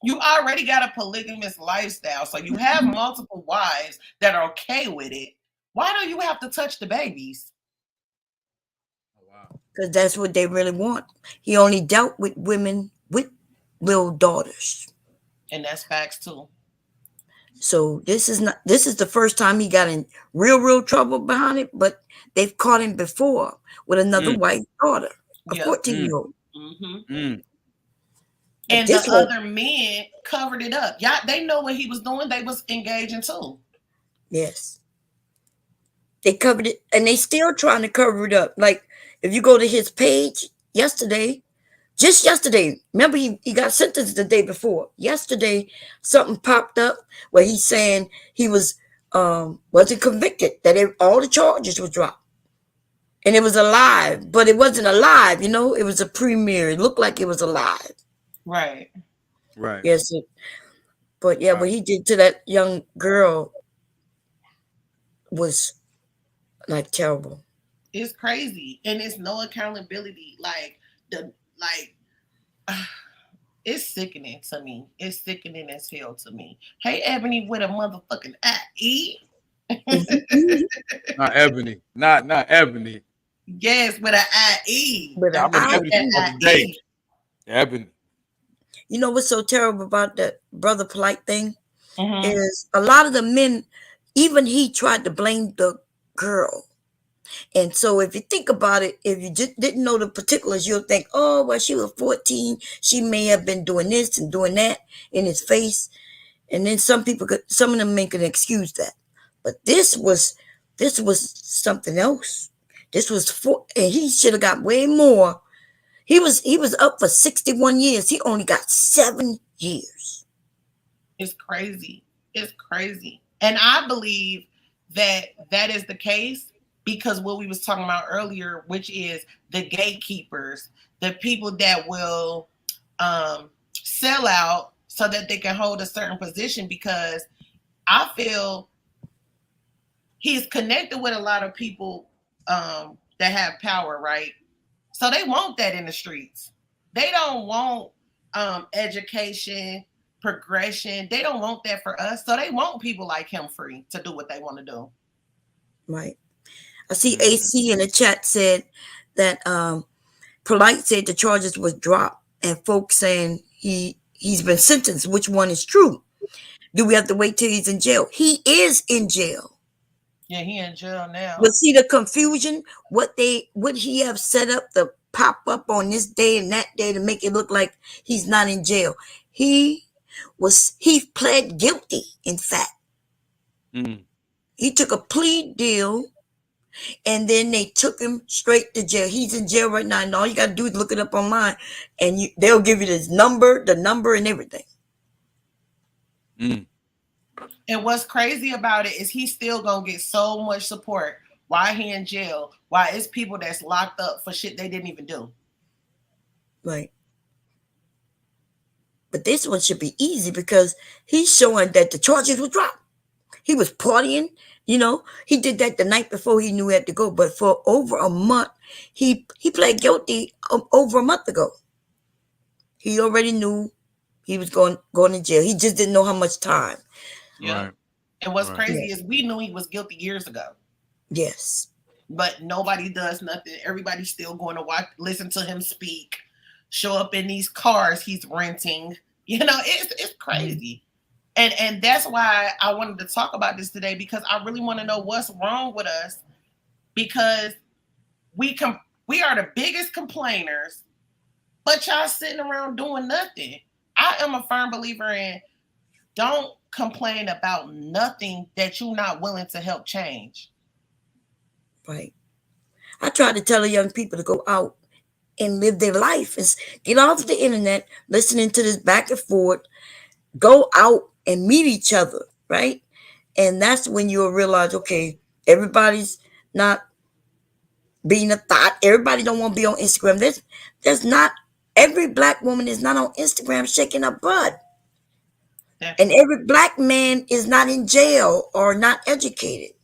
You already got a polygamous lifestyle, so you have multiple wives that are okay with it. Why do you have to touch the babies? Oh, wow. Because that's what they really want. He only dealt with women with little daughters. And that's facts too. So this is the first time he got in real trouble behind it, but they've caught him before with another Mm, white daughter, a Yep. 14-year-old. Mm-hmm. mm. But And the this one, other men covered it up. Yeah, they know what he was doing. They was engaging too. yes. They covered it and they still trying to cover it up. Like if you go to his page just yesterday, remember he got sentenced the day before. Yesterday, something popped up where he's saying he wasn't convicted, that all the charges were dropped. And it was alive, but it wasn't alive, it was a premiere. It looked like it was alive. Right. Right. Yes. But yeah, Wow. what he did to that young girl was like terrible. It's crazy. And it's no accountability. Like it's sickening to me. It's sickening as hell to me. Hey, Ebony with a motherfucking IE. Not Ebony. Not Ebony. Yes, with an IE. But Yeah, Don't I remember forget Ebony that from the day. IE. Ebony. you know what's so terrible about that brother polite thing Mm-hmm. is a lot of the men, even he tried to blame the girl. And so if you think about it, if you just didn't know the particulars, you'll think, oh, well, she was 14. She may have been doing this and doing that in his face. And then some of them make an excuse that. But this was something else. This was and he should have got way more. He was up for 61 years. He only got 7 years. It's crazy. It's crazy. And I believe that that is the case because what we was talking about earlier, which is the gatekeepers, the people that will sell out so that they can hold a certain position because I feel he's connected with a lot of people that have power, right? So they want that in the streets. They don't want education, progression. They don't want that for us. So they want people like him free to do what they want to do. Right. I see Mhm. AC in the chat said that Polite said the charges was dropped, and folks saying he's been sentenced. Which one is true? Do we have to wait till he's in jail? He is in jail. Yeah, he in jail But now. see the confusion, what he have set up to pop up on this day and that day to make it look like he's not in jail. He pled guilty, in fact. Mm. He took a plea deal and then they took him straight to jail. He's in jail right now, and all you gotta do is look it up online and they'll give you the number and everything. Mm. And what's crazy about it is he's still gonna get so much support while he in jail. While it's people that's locked up for shit they didn't even do. Right. But this one should be easy because he's showing that the charges were dropped. He was partying, He did that the night before he knew he had to go. But for over a month, he pled guilty over a month ago. He already knew he was going to jail. He just didn't know how much time. Yeah. Right. And what's Right. crazy is we knew he was guilty years ago. Yes. But nobody does nothing. Everybody's still going to listen to him speak, show up in these cars he's renting. It's crazy. And that's why I wanted to talk about this today, because I really want to know what's wrong with us, because we are the biggest complainers, but y'all sitting around doing nothing. I am a firm believer in don't complain about nothing that you're not willing to help change. Right. I try to tell the young people to go out and live their life and get off the internet, listening to this back and forth, go out and meet each other, right? And that's when you'll realize, okay, everybody's not being a thought. Everybody don't want to be on Instagram. There's not every black woman is not on Instagram shaking her butt. That And part. every black man is not in jail or not educated.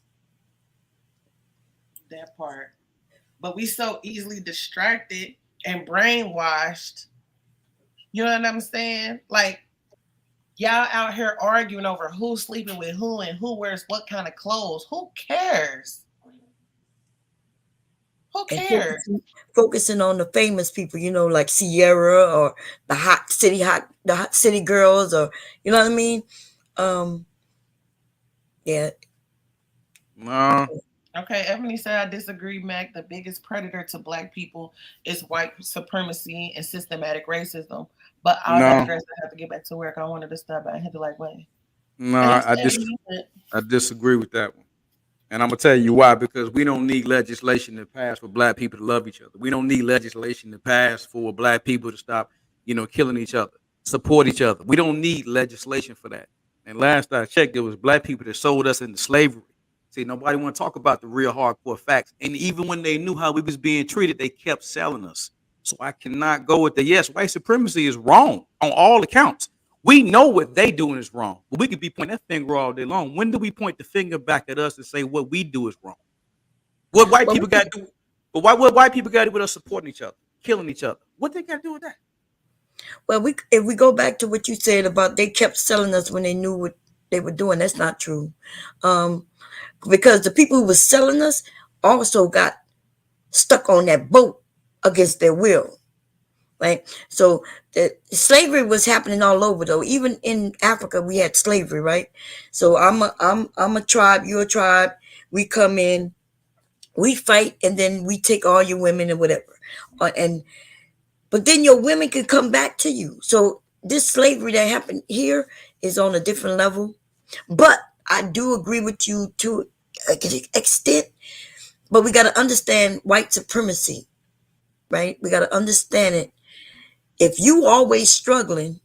That part. But we so easily distracted and brainwashed. You know what I'm saying? Like, y'all out here arguing over who's sleeping with who and who wears what kind of clothes. Who cares? Who And cares? focusing on the famous people, like Sierra or the hot city girls, or you know what I mean? Um, yeah, No. Okay, Ebony said, I disagree, Mac. The biggest predator to black people is white supremacy and systematic racism. But I No. digress. I have to get back to work. I wanted to stop. I had to wait. No. Thanks, I just Ebony. I disagree with that one. And I'm gonna tell you why. Because we don't need legislation to pass for black people to love each other. We don't need legislation to pass for black people to stop, killing each other, support each other. We don't need legislation for that. And last I checked, there was black people that sold us into slavery. See, nobody want to talk about the real hardcore facts. And even when they knew how we was being treated, they kept selling us. So I cannot go with the yes. White supremacy is wrong on all accounts. We know what they doing is wrong, but we could be pointing that finger all day long. When do we point the finger back at us and say what we do is wrong? What white well, people got to do? But why? What white people got to do with us supporting each other, killing each other? What they got to do with that? if we go back to what you said about they kept selling us when they knew what they were doing, that's not true. Um, because the people who were selling us also got stuck on that boat against their will. Right. So the slavery was happening all over, though. Even in Africa, we had slavery, right? So I'm a tribe, you're a tribe. We come in, we fight, and then we take all your women and whatever. And but then your women can come back to you. So this slavery that happened here is on a different level. But I do agree with you to an extent. But we got to understand white supremacy, right? We got to understand it. If you always struggling,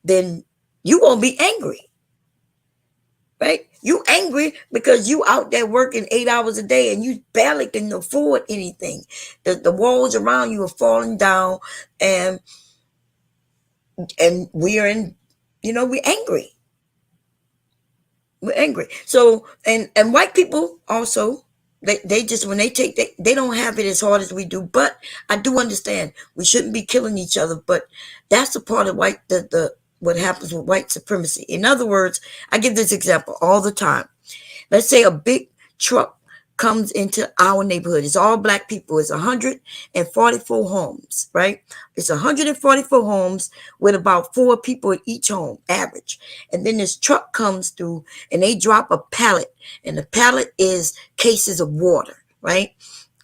then you won't be angry, right? You angry because you out there working 8 hours a day and you barely can afford anything. The walls around you are falling down, and we're in, we're angry. we're angry. So and white people also, they just when they take they don't have it as hard as we do. But I do understand we shouldn't be killing each other. But that's the part of white the what happens with white supremacy. In other words, I give this example all the time. Let's say a big truck comes into our neighborhood. It's all black people. It's 144 homes, right? It's 144 homes with about 4 people in each home, average. And then this truck comes through and they drop a pallet, and the pallet is cases of water, right?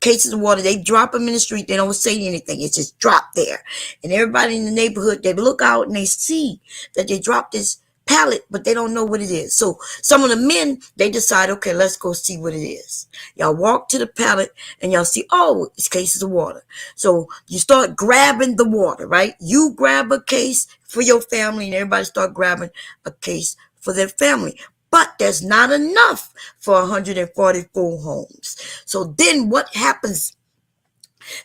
Cases of water. They drop them in the street. They don't say anything. It's just dropped there. And everybody in the neighborhood, they look out and they see that they dropped this pallet, but they don't know what it is. So some of the men, they decide, okay, let's go see what it is. Y'all walk to the pallet and y'all see, oh, it's cases of water. So you start grabbing the water, right? You grab a case for your family and everybody start grabbing a case for their family. But there's not enough for 144 homes. So then what happens?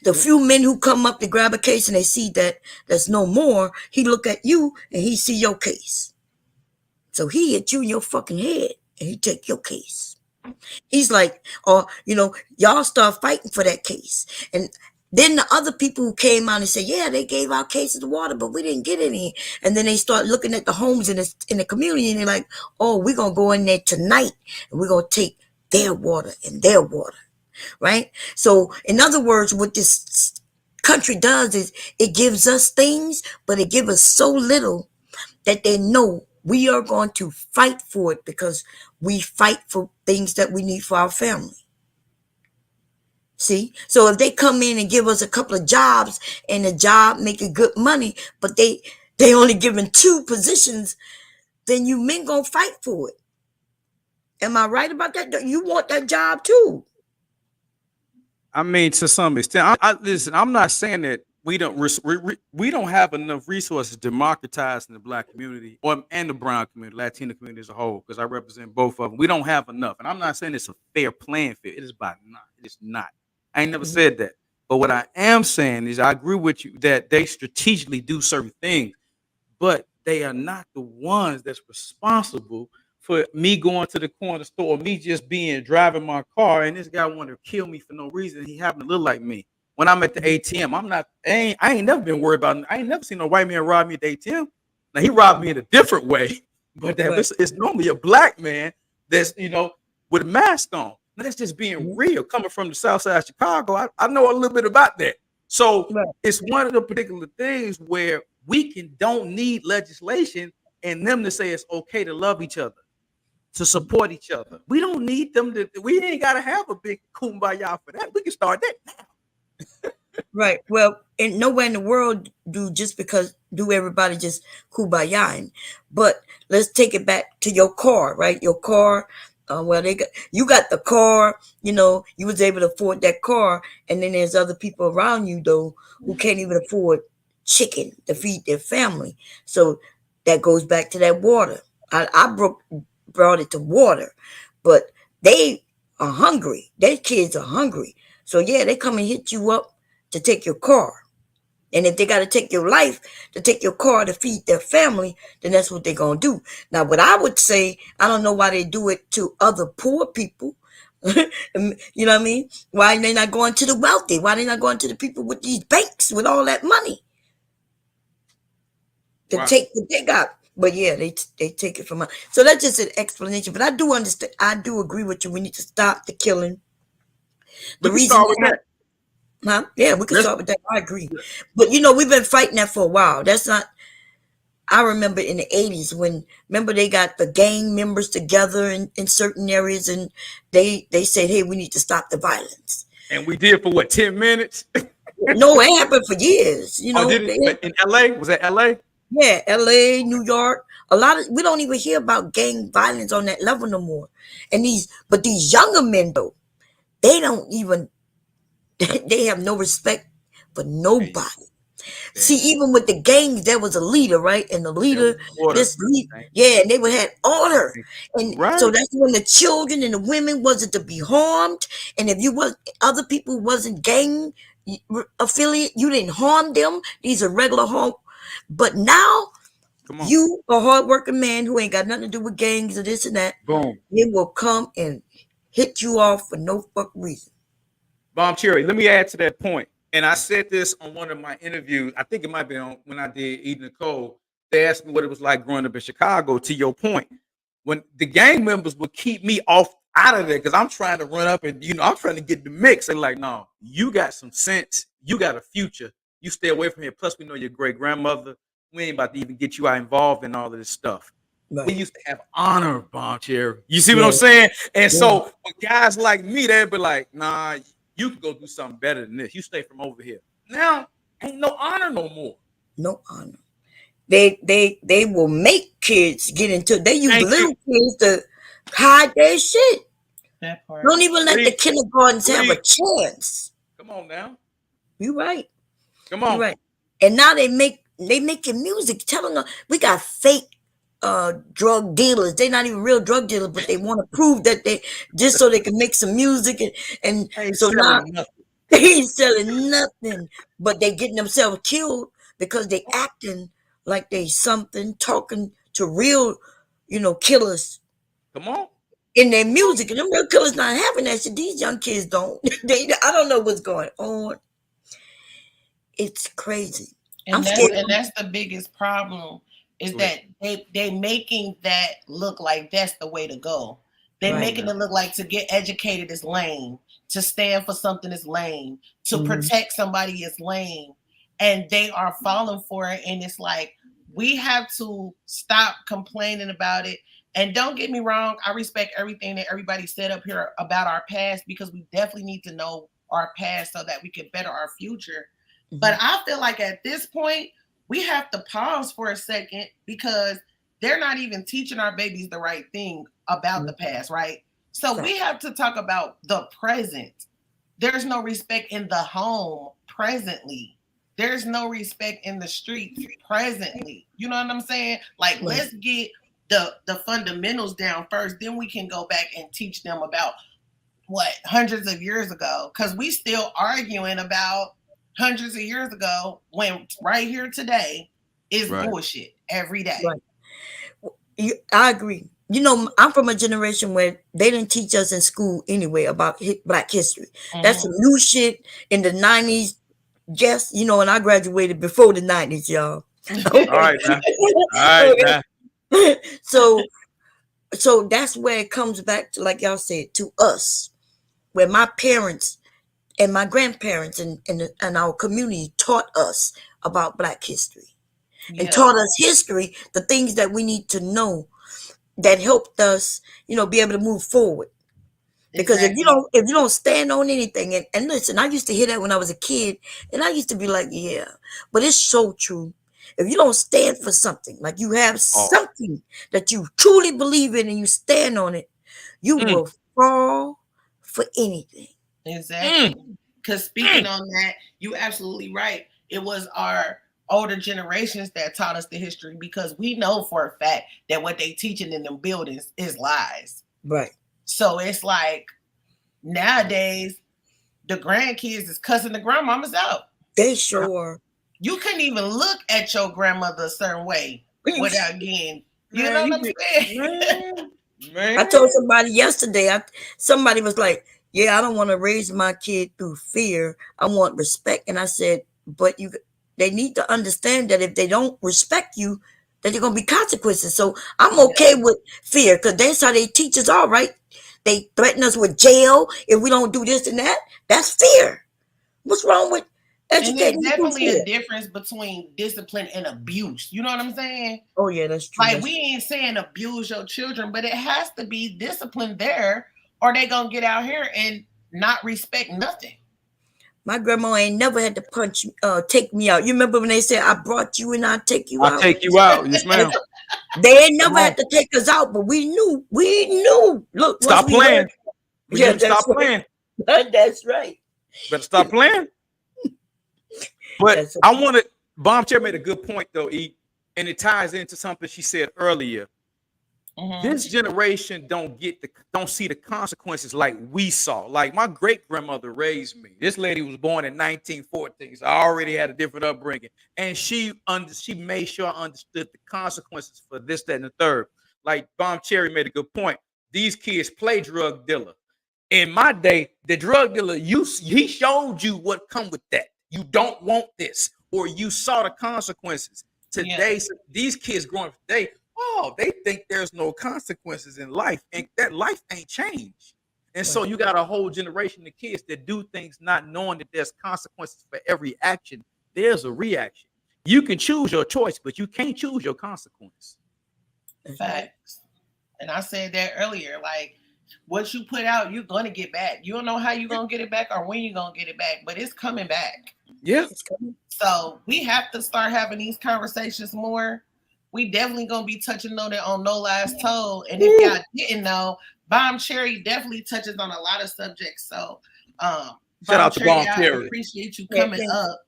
The few men who come up to grab a case and they see that there's no more, he look at you and he see your case. So he hit you in your fucking head and he take your case. He's like, or, y'all start fighting for that case. And then the other people who came out and said, yeah, they gave out cases of water, but we didn't get any. And then they start looking at the homes in the community and they're like, oh, we're going to go in there tonight and we're going to take their water and their water. Right? So in other words, what this country does is it gives us things, but it gives us so little that they know we are going to fight for it because we fight for things that we need for our family. See? So if they come in and give us a couple of jobs and the job making good money, but they only giving 2 positions, then you men gonna fight for it. Am I right about that? You want that job too. I mean, to some extent, listen. I'm not saying that we don't we don't have enough resources democratized in the black community and the brown community, Latino community as a whole, because I represent both of them. We don't have enough, and I'm not saying it's a fair playing field. It is by not. It is not. I ain't never said that. But what I am saying is, I agree with you that they strategically do certain things, but they are not the ones that's responsible for me going to the corner store, me just being driving my car, and this guy wanted to kill me for no reason. He happened to look like me. When I'm at the ATM, I'm not. I ain't never been worried about. I ain't never seen no white man rob me at the ATM. Now he robbed me in a different way, but it's normally a black man that's with a mask on. Now, that's just being real. Coming from the South Side of Chicago, I know a little bit about that. So it's one of the particular things where we don't need legislation and them to say it's okay to love each other, to support each other. We don't need them to. We ain't got to have a big kumbaya for that. We can start that now. Right. Well, and nowhere in the world do everybody just kumbaya. But let's take it back to your car, right? Your car. Well, you got the car. You was able to afford that car, and then there's other people around you though who can't even afford chicken to feed their family. So that goes back to that water. I brought it to water, but they are hungry. Their kids are hungry. So yeah, they come and hit you up to take your car. And if they got to take your life to take your car to feed their family, then that's what they're going to do. Now, what I would say, I don't know why they do it to other poor people. You know what I mean? Why are they not going to the wealthy? Why are they not going to the people with these banks with all that money to take what they got? But yeah, they take it from us. So that's just an explanation. But I do understand. I do agree with you. We need to stop the killing. The reason with that. Huh? Yeah, we can start with that. I agree. But we've been fighting that for a while. That's not. I remember in the 80s when they got the gang members together in certain areas and they said, hey, we need to stop the violence. And we did for what, 10 minutes? No, it happened for years. Did it? In LA? Was that LA? Yeah, LA, New York. We don't even hear about gang violence on that level no more. But these younger men though, they don't even. They have no respect for nobody. See, even with the gangs, there was a leader, right? And the leader, and they would have order. And so that's when the children and the women wasn't to be harmed. And if other people wasn't gang affiliate, you didn't harm them. These are regular harm. But now Come on. You, a hardworking man who ain't got nothing to do with gangs or this and that, Boom. it will come and hit you off for no fuck reason. Bomb Cherry, let me add to that point. And I said this on one of my interviews. I think it might be on when I did TheeEnicole. They asked me what it was like growing up in Chicago. To your point, when the gang members would keep me off out of there because I'm trying to run up and I'm trying to get the mix. They're like, no, you got some sense. You got a future. You stay away from here. Plus, we know your great grandmother. We ain't about to even get you out involved in all of this stuff. Right. We used to have honor, Bomb Cherry. You see what Yeah. I'm saying? And Yeah. so with guys like me, they'd be like, nah, you can go do something better than this. You stay from over here. Now, ain't no honor no more. No honor. They will make kids get into. They use Thank little you. kids to hide their shit. That part. Don't even let the Read. kindergartens have a Read. chance. Come on now. You right. Come You on. right. And now they making music telling them we got fake drug dealers. They're not even real drug dealers, but they want to prove that they just so they can make some music and Ain't so now selling nothing. they ain't selling nothing, but they getting themselves killed because they acting like they something, talking to real, killers Come on. in their music, and them real killers not having that shit. These young kids don't. I don't know what's going on. It's crazy. I'm scared. And that's the biggest problem is that they making that look like that's the way to go. They Right. making it look like to get educated is lame, to stand for something is lame, to Mhm. protect somebody is lame, and they are falling for it. And it's like we have to stop complaining about it. And don't get me wrong, I respect everything that everybody said up here about our past because we definitely need to know our past so that we can better our future. Mhm. But I feel like at this point, we have to pause for a second because they're not even teaching our babies the right thing about the past, right? So we have to talk about the present. There's no respect in the home presently. There's no respect in the streets presently. You know what I'm saying? Like, let's get the fundamentals down first. Then we can go back and teach them about what hundreds of years ago. Because we still arguing about hundreds of years ago when right here today is bullshit every day. Right. I agree. I'm from a generation where they didn't teach us in school anyway about Black history. That's some new shit in the 90s. Yes, and I graduated before the 90s, y'all. All right now. All right now. So that's where it comes back to, like y'all said, to us, where my parents and my grandparents and our community taught us about Black history and taught us history, the things that we need to know that helped us, be able to move forward. Because if you don't stand on anything, and listen, I used to hear that when I was a kid, and I used to be like, yeah, but it's so true. If you don't stand for something, like you have something that you truly believe in and you stand on it, you will fall for anything. Exactly. Because speaking on that, you absolutely right. It was our older generations that taught us the history because we know for a fact that what they teaching in them buildings is lies. Right. So it's like nowadays the grandkids is cussing the grandmamas out. They sure are. You couldn't even look at your grandmother a certain way without getting, you know what I'm saying? Man. I told somebody yesterday, somebody was like, yeah, I don't want to raise my kid through fear. I want respect. And I said, but they need to understand that if they don't respect you, that there are going to be consequences. So I'm okay with fear because that's how they teach us, all right. They threaten us with jail if we don't do this and that. That's fear. What's wrong with educating? And there's definitely a difference between discipline and abuse. You know what I'm saying? Oh, yeah, that's true. Like, we ain't saying abuse your children, but it has to be discipline there or they going to get out here and not respect nothing. My grandma ain't never had to take me out. You remember when they said, I brought you and I'll take you out? I'll take you out. Yes, ma'am. They ain't never had to take us out, but we knew. Look, stop playing. Stop playing. That's right. Better stop playing. But I wanted, Bomb Chair made a good point though, E, and it ties into something she said earlier. This generation don't see the consequences like we saw. Like my great grandmother raised me. This lady was born in 1914, so I already had a different upbringing, and she made sure I understood the consequences for this, that, and the third. Like Bomb Cherry made a good point. These kids play drug dealer. In my day, the drug dealer, he showed you what come with that. You don't want this, or you saw the consequences. Today, these kids growing up today, oh, they think there's no consequences in life, and that life ain't changed. And so you got a whole generation of kids that do things not knowing that there's consequences for every action. There's a reaction. You can choose your choice, but you can't choose your consequence. Facts. And I said that earlier, like, what you put out, you're going to get back. You don't know how you're going to get it back or when you're going to get it back, but it's coming back. Yeah. So we have to start having these conversations more. We definitely going to be touching on it on No Lies Told. And if y'all didn't know, Bomb Cherry definitely touches on a lot of subjects. So shout out to Bomb Cherry. I appreciate you coming up.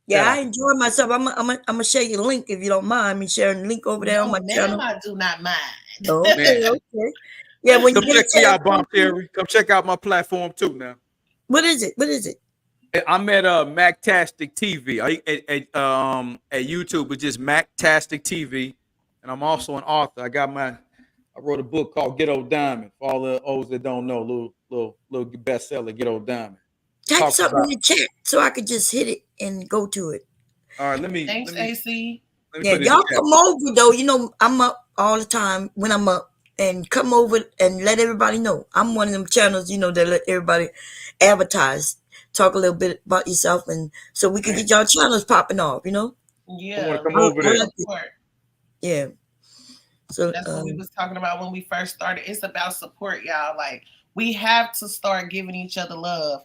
Yeah, I enjoy myself. I'm gonna share your link if you don't mind me sharing the link over there on my channel. I do not mind. Okay, okay. Yeah, when you check me out, Bomb Cherry. Come check out my platform too now. What is it? I'm at Mactastic TV. At YouTube, it's just Mactastic TV, and I'm also an author. I wrote a book called Get Old Diamond. For all the O's that don't know, little bestseller, Get Old Diamond. Type something in the chat so I could just hit it and go to it. All right, Thanks, AC. Yeah, y'all come over though. You know I'm up all the time when I'm up, and come over and let everybody know. I'm one of them channels, that let everybody advertise, talk a little bit about yourself, and so we can get y'all channels popping off. Yeah, I want to come over there. Yeah. So that's what we was talking about when we first started. It's about support, y'all. Like, we have to start giving each other love.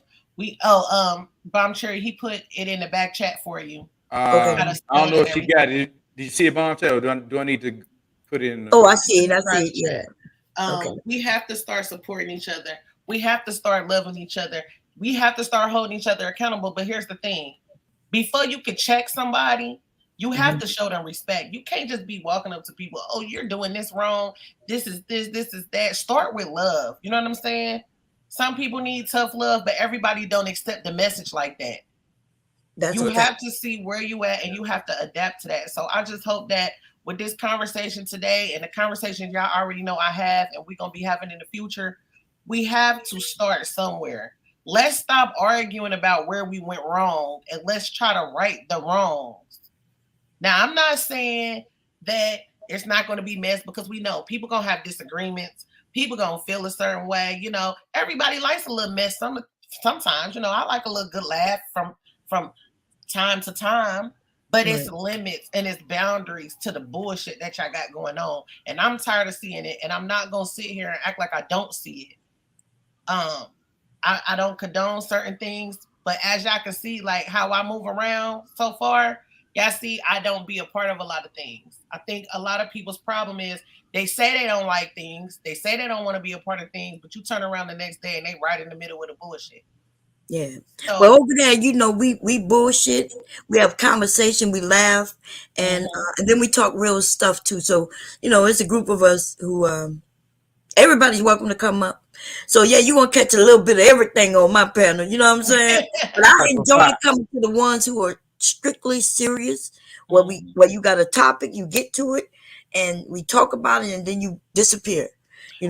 Bomb Cherry, he put it in the back chat for you. I don't know if she got it. Did you see it, Bomb Cherry? Do I need to put it in? I see it. Yeah. We have to start supporting each other. We have to start loving each other. We have to start holding each other accountable. But here's the thing: before you can check somebody, you have to show them respect. You can't just be walking up to people. Oh, you're doing this wrong. This is this. This is that. Start with love. You know what I'm saying? Some people need tough love, but everybody don't accept the message like that. You have to see where you at, and you have to adapt to that. So I just hope that with this conversation today and the conversation y'all already know I have, and we're going to be having in the future, we have to start somewhere. Let's stop arguing about where we went wrong, and let's try to right the wrongs. Now, I'm not saying that it's not going to be mess, because we know people going to have disagreements. People gonna feel a certain way, Everybody likes a little mess. Sometimes, I like a little good laugh from time to time. But it's limits and it's boundaries to the bullshit that y'all got going on. And I'm tired of seeing it. And I'm not gonna sit here and act like I don't see it. I don't condone certain things, but as y'all can see, like how I move around so far, y'all see I don't be a part of a lot of things. I think a lot of people's problem is they say they don't like things. They say they don't want to be a part of things, but you turn around the next day and they right in the middle with the bullshit. Yeah. So, well, over there, we bullshit. We have conversation. We laugh, and then we talk real stuff too. So it's a group of us who everybody's welcome to come up. So yeah, you gonna catch a little bit of everything on my panel. You know what I'm saying? But I enjoy coming to the ones who are strictly serious, where you got a topic, you get to it, and we talk about it, and then you disappear.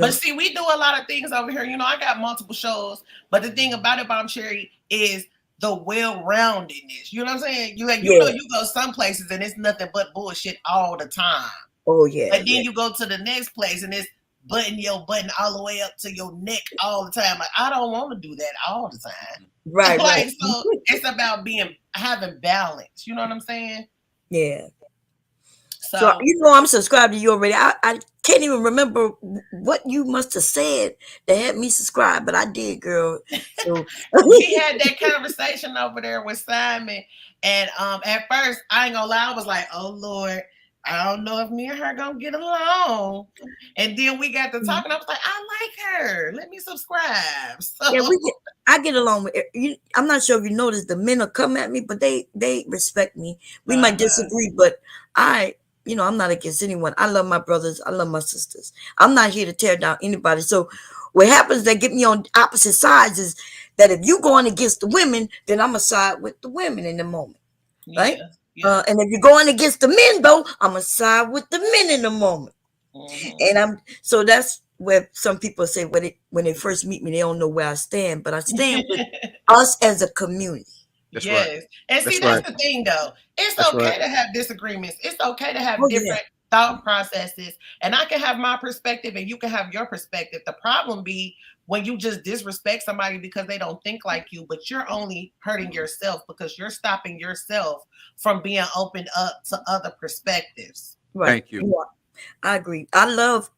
But see, we do a lot of things over here. I got multiple shows, but the thing about it, Bomb Cherry, is the well-roundedness. You know what I'm saying? You go some places and it's nothing but bullshit all the time. Oh yeah. And then you go to the next place and it's your button all the way up to your neck all the time. Like, I don't want to do that all the time. Right. Right. So it's about having balance. You know what I'm saying? Yeah. So I'm subscribed to you already. I can't even remember what you must have said that had me subscribed, but I did, girl. So we had that conversation over there with Simon, and at first I ain't gonna lie, I was like, oh Lord, I don't know if me and her gonna get along. And then we got to talking. I was like, I like her. Let me subscribe. So yeah, I get along with you. I'm not sure if you noticed the men will come at me, but they respect me. We might disagree, but I'm not against anyone. I love my brothers. I love my sisters. I'm not here to tear down anybody. So what happens that get me on opposite sides is that if you going against the women, then I'm going to side with the women in the moment. Right? Yeah. Yeah. And if you're going against the men, though, I'm going to side with the men in the moment. And so that's where some people say when they first meet me, they don't know where I stand, but I stand with us as a community. That's right. Yes. And see, That's that's right. the thing though. It's That's right. okay to have disagreements. It's okay to have Oh yeah, different thought processes. And I can have my perspective and you can have your perspective. The problem be when you just disrespect somebody because they don't think like you, but you're only hurting yourself because you're stopping yourself from being opened up to other perspectives. right. Thank you. You are. I agree. I love,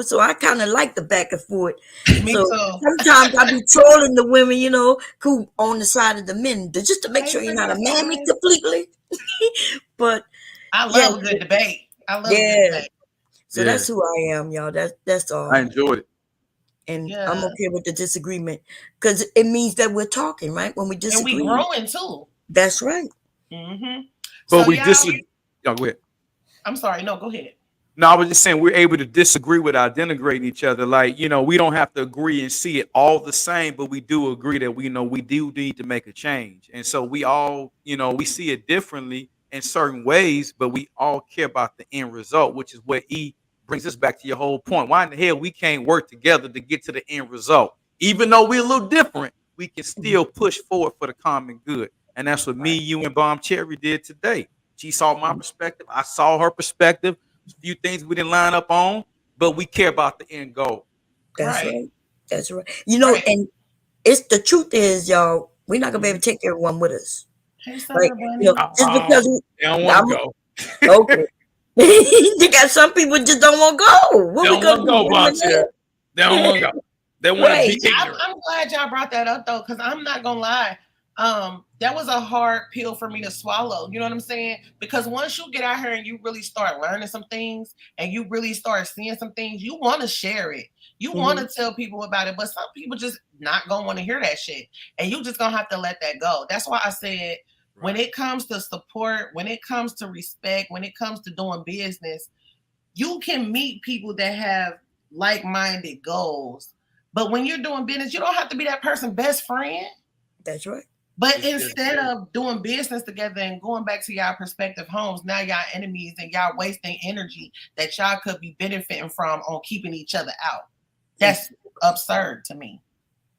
so I kind of like the back and forth. Me So too. sometimes I be trolling the women, who on the side of the men, just to make Hey, sure you're not a Princess mammy Diamond. completely. But I yeah, love a good debate. I love a good yeah. debate. So Yeah, that's who I am, y'all. That's I all. enjoyed it. And I'm Yeah. okay with the disagreement because it means that we're talking, right? When we And we disagree, growing too. that's right. But So we y'all, disagree. Oh, go ahead. I'm sorry. No, go ahead. No, I was just saying we're able to disagree without denigrating each other. Like, we don't have to agree and see it all the same, but we do agree that we know we do need to make a change. And so we all, we see it differently in certain ways, but we all care about the end result, which is what brings us back to your whole point. Why in the hell we can't work together to get to the end result? Even though we're a little different, we can still push forward for the common good. And that's what me, Right. you, and Bomb Cherry did today. She saw my perspective. I saw her perspective. A few things we didn't line up on, but we care about the end goal. That's Right. right. That's right. Right. And it's the truth is, y'all, we're not gonna be able Mhm. to take everyone with us. Hey, Like, Summer Bunny. just because They don't want to I'm go. okay. You got some people just don't want to go. They What we don't gonna want to do? go, Bring Bomb them Cherry. They don't want to go. They in? want to Right. be ignorant. I'm glad y'all brought that up though, because I'm not gonna lie. That was a hard pill for me to swallow. You know what I'm saying? Because once you get out here and you really start learning some things and you really start seeing some things, you want to share it. You want Mhm. to tell people about it, but some people just not gonna want to hear that shit. And you just gonna have to let that go. That's why I said when Right. it comes to support, when it comes to respect, when it comes to doing business, you can meet people that have like-minded goals. But when you're doing business, you don't have to be that person's best friend. That's right. But It's just instead that. of doing business together and going back to y'all prospective homes, now y'all enemies and y'all wasting energy that y'all could be benefiting from on keeping each other out. That's absurd to me.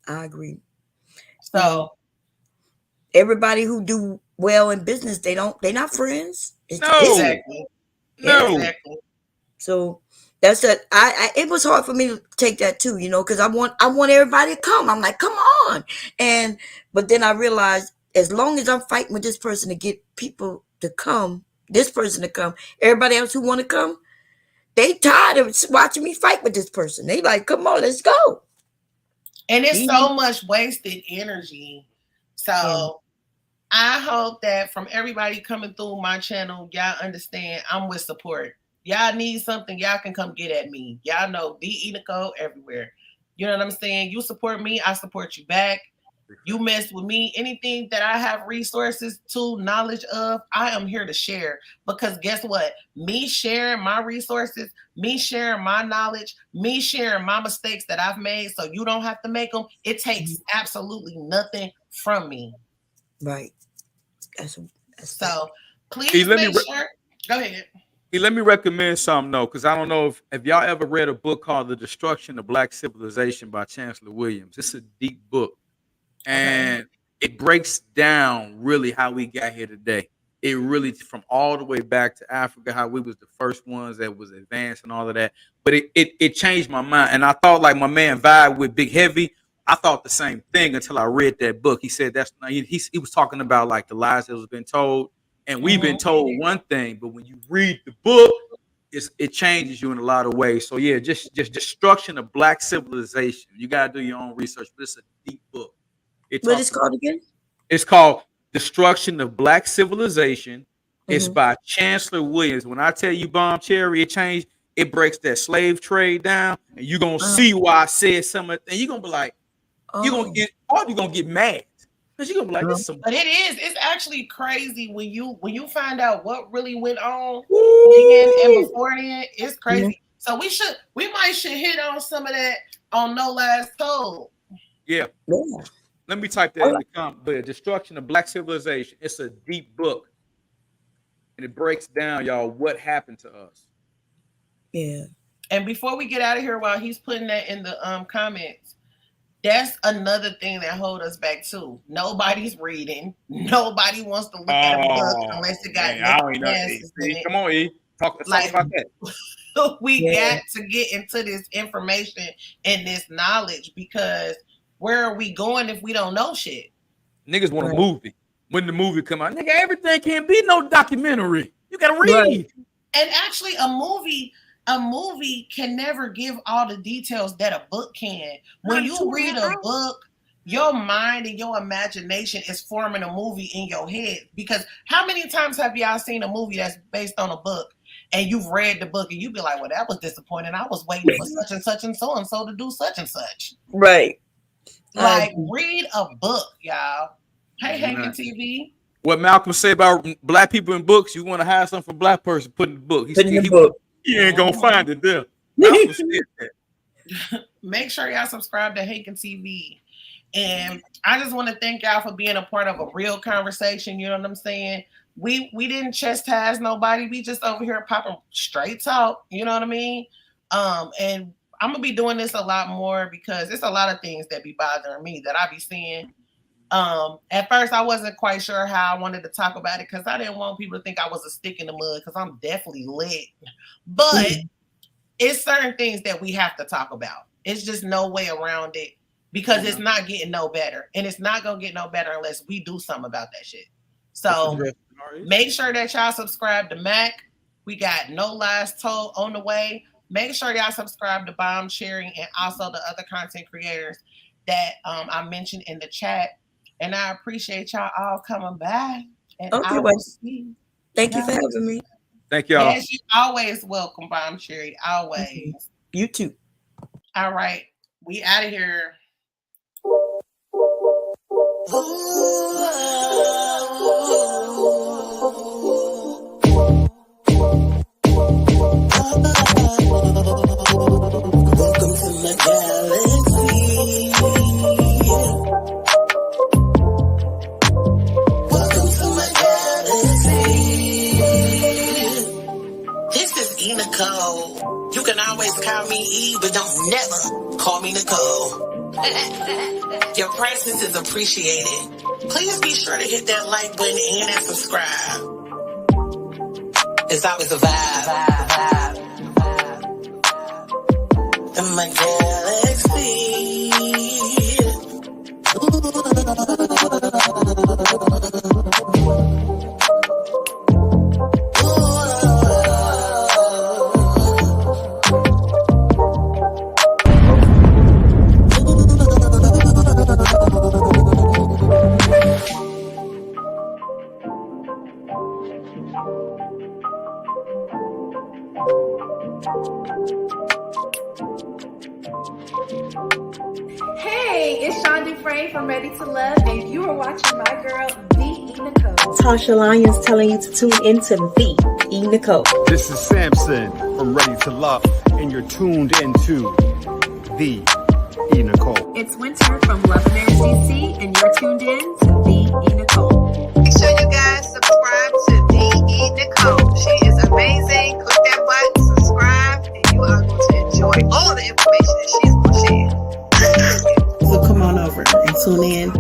I agree. You know, So everybody who do well in business, they're not friends. It's No, exactly, yeah. no. exactly. So that's that. It was hard for me to take that too, because I want everybody to come. I'm like, come on, but then I realized as long as I'm fighting with this person to get people to come, this person to come, everybody else who want to come, they tired of watching me fight with this person. They like, come on, let's go. And it's Even so much wasted energy. and So I hope that from everybody coming through my channel, y'all understand I'm with support. Y'all need something, y'all can come get at me. Y'all know TheeEnicole everywhere. You know what I'm saying? You support me, I support you back. You mess with me, anything that I have resources to, knowledge of, I am here to share. Because guess what? Me sharing my resources, me sharing my knowledge, me sharing my mistakes that I've made so you don't have to make them, it takes absolutely nothing from me. right. That's that's fact. So Hey, please let me make sure. Go ahead. let me recommend something though, because I don't know if y'all ever read a book called "The Destruction of Black Civilization" by Chancellor Williams. It's a deep book, Okay. and it breaks down really how we got here today. It really from all the way back to Africa, how we was the first ones that was advanced and all of that. But it changed my mind, and I thought like my man Vibe with Big Heavy. I thought the same thing until I read that book. He said he was talking about like the lies that was been told, and we've been Mm-hmm. told one thing, but when you read the book, it changes you in a lot of ways. So yeah, just destruction of black civilization. You gotta do your own research, but it's a deep book. It What talks is about called again? it's called Destruction of Black Civilization. It's Hmm. by Chancellor Williams. When I tell you Bomb Cherry, it breaks that slave trade down, and you're gonna Uh, see why I said some of it, and you're gonna be like, oh, you're gonna get mad. Cause you gonna be like, this is some. But it's actually crazy when you find out what really went on then and before then. It's crazy. So we might should hit on some of that on No Last Told. Yeah. Let me type that in the comment. The Destruction of Black Civilization. It's a deep book. And it breaks down, y'all, what happened to us. Yeah. And before we get out of here, while he's putting that in the comments, that's another thing that hold us back too. Nobody's reading. Nobody wants to look at a book unless it got answers in it. Come on, E. Talk about that. We got to get into this information and this knowledge, because where are we going if we don't know shit? Niggas want a movie. When the movie come out, nigga, everything can't be no documentary. You gotta read. Right. And actually, a movie can never give all the details that a book can. When you read a book, your mind and your imagination is forming a movie in your head. Because how many times have y'all seen a movie that's based on a book and you've read the book and you be like, well, that was disappointing. I was waiting for such and such and so to do such and such. Right. Like, read a book, y'all. Hey, Hankin TV. What Malcolm said about black people in books, you want to hire something for black person, put in the book. He ain't gonna find it there. Make sure y'all subscribe to Hankin TV. And I just want to thank y'all for being a part of a real conversation. You know what I'm saying? We didn't chastise nobody. We just over here popping straight talk. You know what I mean? And I'm gonna be doing this a lot more because it's a lot of things that be bothering me that I be seeing. At first I wasn't quite sure how I wanted to talk about it because I didn't want people to think I was a stick in the mud, because I'm definitely lit. But it's certain things that we have to talk about. It's just no way around it, because it's not getting no better. And it's not gonna get no better unless we do something about that shit. So make sure that y'all subscribe to Mac. We got No Lies Told on the way. Make sure y'all subscribe to Bomb Sharing and also the other content creators that I mentioned in the chat. And I appreciate y'all all coming back. And I will see. Thank you for having me. Thank y'all. Yes, you always welcome, Bomb Sherry. Always. You too. All right. We out of here. Welcome to my galaxy. Welcome to my galaxy. This is TheeEnicole. You can always call me E, but don't never call me Nicole. Your presence is appreciated. Please be sure to hit that like button and that subscribe. It's always a vibe. In my Tasha Lyons telling you to tune into TheeEnicole. This is Samson from Ready to Love, and you're tuned into TheeEnicole. It's Winter from Love Marriage DC, and you're tuned in to TheeEnicole. Make sure you guys subscribe to TheeEnicole. She is amazing. Click that button, subscribe, and you are going to enjoy all the information that she's going to share. So come on over and tune in.